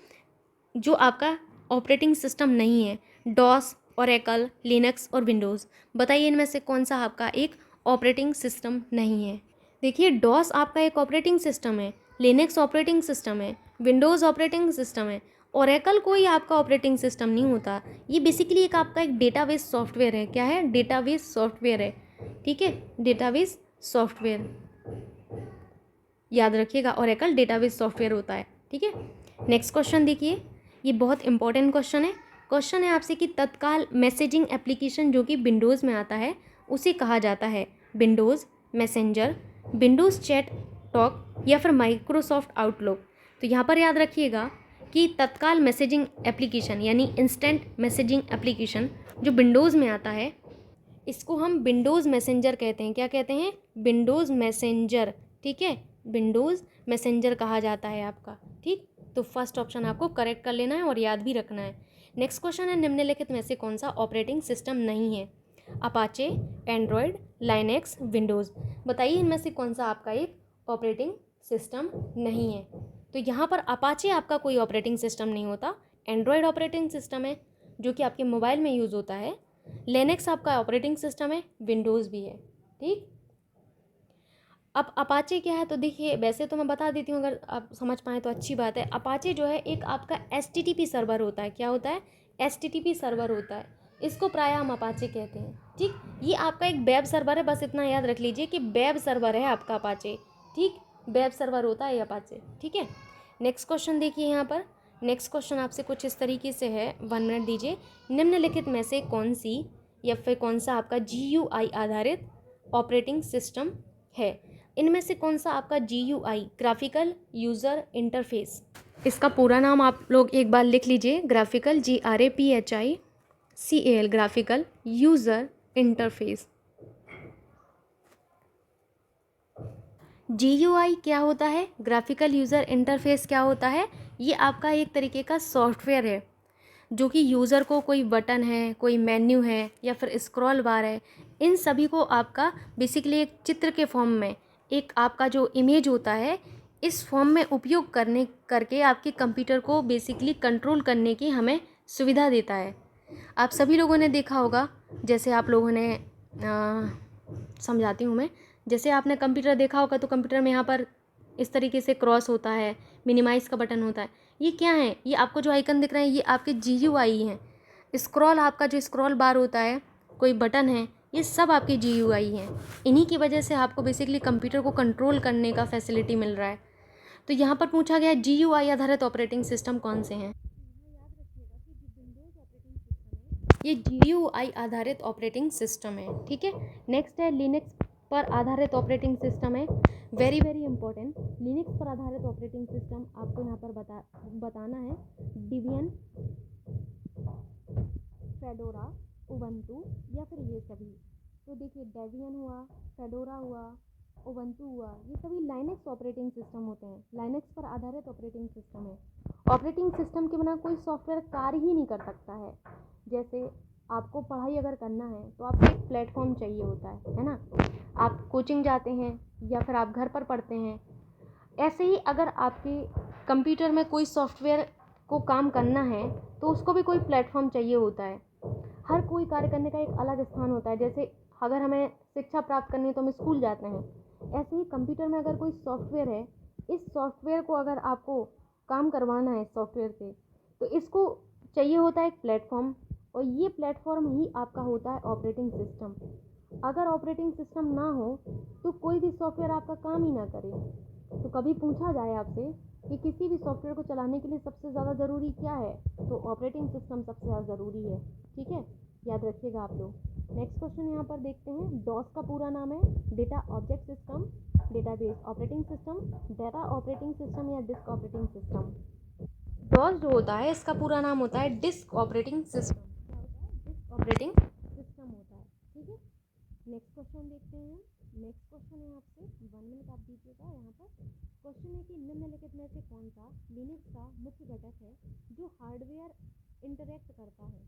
जो आपका ऑपरेटिंग सिस्टम नहीं है। डॉस, ओरेकल, लिनक्स और विंडोज़, बताइए इनमें से कौन सा आपका एक ऑपरेटिंग सिस्टम नहीं है। देखिए, डॉस आपका एक ऑपरेटिंग सिस्टम है, लिनक्स ऑपरेटिंग सिस्टम है, विंडोज़ ऑपरेटिंग सिस्टम है, ओरेकल कोई आपका ऑपरेटिंग सिस्टम नहीं होता। ये बेसिकली एक आपका एक डेटाबेस सॉफ्टवेयर है। क्या है? डेटाबेस सॉफ्टवेयर है। ठीक है, डेटाबेस सॉफ्टवेयर याद रखिएगा, ओरेकल डेटाबेस सॉफ्टवेयर होता है। ठीक है, नेक्स्ट क्वेश्चन देखिए, ये बहुत इंपॉर्टेंट क्वेश्चन है। क्वेश्चन है आपसे कि तत्काल मैसेजिंग एप्लीकेशन जो कि विंडोज़ में आता है उसे कहा जाता है Windows messenger, Windows chat talk या फिर माइक्रोसॉफ्ट आउटलुक। तो यहाँ पर याद रखिएगा कि तत्काल मैसेजिंग एप्लीकेशन यानी इंस्टेंट मैसेजिंग एप्लीकेशन जो विंडोज़ में आता है इसको हम विंडोज़ मैसेंजर कहते हैं। क्या कहते हैं? Windows messenger. ठीक है, विंडोज़ मैसेंजर कहा जाता है आपका। ठीक, तो फर्स्ट ऑप्शन आपको करेक्ट कर लेना है और याद भी रखना है। नेक्स्ट क्वेश्चन है, निम्नलिखित में से कौन सा ऑपरेटिंग सिस्टम नहीं है? अपाचे, एंड्रॉयड, लाइनेक्स, विंडोज़, बताइए इनमें से कौन सा आपका एक ऑपरेटिंग सिस्टम नहीं है। तो यहाँ पर अपाचे आपका कोई ऑपरेटिंग सिस्टम नहीं होता। एंड्रॉयड ऑपरेटिंग सिस्टम है जो कि आपके मोबाइल में यूज़ होता है, लिनक्स आपका ऑपरेटिंग सिस्टम है, विंडोज़ भी है। ठीक, अब अपाचे क्या है? तो देखिए, वैसे तो मैं बता देती हूँ, अगर आप समझ पाएँ तो अच्छी बात है। अपाचे जो है एक आपका HTTP सर्वर होता है। क्या होता है? HTTP सर्वर होता है, इसको प्रायः हम अपाचे कहते हैं। ठीक, ये आपका एक वेब सर्वर है, बस इतना याद रख लीजिए कि वेब सर्वर है आपका अपाचे। ठीक, वेब सर्वर होता है अपाचे। ठीक है, नेक्स्ट क्वेश्चन देखिए यहाँ पर। नेक्स्ट क्वेश्चन आपसे कुछ इस तरीके से है, 1 मिनट दीजिए। निम्नलिखित में से कौन सी या फिर कौन सा आपका GUI आधारित ऑपरेटिंग सिस्टम है? इनमें से कौन सा आपका GUI, ग्राफिकल यूज़र इंटरफेस, इसका पूरा नाम आप लोग एक बार लिख लीजिए, graphical, GRAPHICAL, graphical user interface. GUI क्या होता है? ग्राफिकल यूज़र इंटरफेस क्या होता है? ये आपका एक तरीके का सॉफ्टवेयर है जो कि यूज़र को कोई बटन है, कोई मेन्यू है या फिर स्क्रॉल बार है, इन सभी को आपका बेसिकली एक चित्र के फॉर्म में, एक आपका जो इमेज होता है इस फॉर्म में उपयोग करके आपके कंप्यूटर को बेसिकली कंट्रोल करने की हमें सुविधा देता है। आप सभी लोगों ने देखा होगा, जैसे आप लोगों ने समझाती हूँ मैं, जैसे आपने कंप्यूटर देखा होगा तो कंप्यूटर में यहाँ पर इस तरीके से क्रॉस होता है, मिनिमाइज़ का बटन होता है। ये क्या है? ये आपको जो आइकन दिख रहे हैं ये आपके GUI हैं। स्क्रॉल, आपका जो स्क्रॉल बार होता है, कोई बटन है, ये सब आपके GUI हैं। इन्हीं की वजह से आपको बेसिकली कंप्यूटर को कंट्रोल करने का फैसिलिटी मिल रहा है। तो यहाँ पर पूछा गया है GUI आधारित ऑपरेटिंग सिस्टम कौन से हैं? ये GUI आधारित ऑपरेटिंग सिस्टम है। ठीक है, नेक्स्ट है लिनक्स पर आधारित ऑपरेटिंग सिस्टम है। वेरी वेरी इंपॉर्टेंट, लिनक्स पर आधारित ऑपरेटिंग सिस्टम आपको यहाँ पर बताना है। डिबियन, फेडोरा, उबंटू या फिर ये सभी। तो देखिए, डेबियन हुआ, फेडोरा हुआ, उबंटू हुआ, ये सभी लाइनेक्स ऑपरेटिंग सिस्टम होते हैं, लाइनेक्स पर आधारित ऑपरेटिंग सिस्टम है। ऑपरेटिंग सिस्टम के बिना कोई सॉफ्टवेयर कार्य ही नहीं कर सकता है। जैसे आपको पढ़ाई अगर करना है तो आपको एक प्लेटफॉर्म चाहिए होता है ना? आप कोचिंग जाते हैं या फिर आप घर पर पढ़ते हैं। ऐसे ही अगर आपके कंप्यूटर में कोई सॉफ्टवेयर को काम करना है तो उसको भी कोई प्लेटफॉर्म चाहिए होता है। हर कोई कार्य करने का एक अलग स्थान होता है। जैसे अगर हमें शिक्षा प्राप्त करनी है तो हम स्कूल जाते हैं, ऐसे ही कंप्यूटर में अगर कोई सॉफ्टवेयर है, इस सॉफ्टवेयर को अगर आपको काम करवाना है सॉफ्टवेयर से, तो इसको चाहिए होता है एक प्लेटफॉर्म, और ये प्लेटफॉर्म ही आपका होता है ऑपरेटिंग सिस्टम। अगर ऑपरेटिंग सिस्टम ना हो तो कोई भी सॉफ्टवेयर आपका काम ही ना करे। तो कभी पूछा जाए आपसे कि किसी भी सॉफ्टवेयर को चलाने के लिए सबसे ज़्यादा ज़रूरी क्या है, तो ऑपरेटिंग सिस्टम सबसे ज़्यादा ज़रूरी है। ठीक है, याद रखिएगा आप लोग। नेक्स्ट क्वेश्चन यहाँ पर देखते हैं। डॉस का पूरा नाम है data object system, database operating system, data operating system या डिस्क ऑपरेटिंग सिस्टम। डॉस जो होता है इसका पूरा नाम होता है डिस्क ऑपरेटिंग सिस्टम। क्या होता है? डिस्क ऑपरेटिंग सिस्टम होता है। ठीक है, नेक्स्ट क्वेश्चन देखते हैं। नेक्स्ट क्वेश्चन है आपसे 1 मिनट आप दीजिएगा यहाँ पर। क्वेश्चन है कि निम्नलिखित में से कौन सा लिनक्स का मुख्य घटक है जो हार्डवेयर इंटरेक्ट करता है।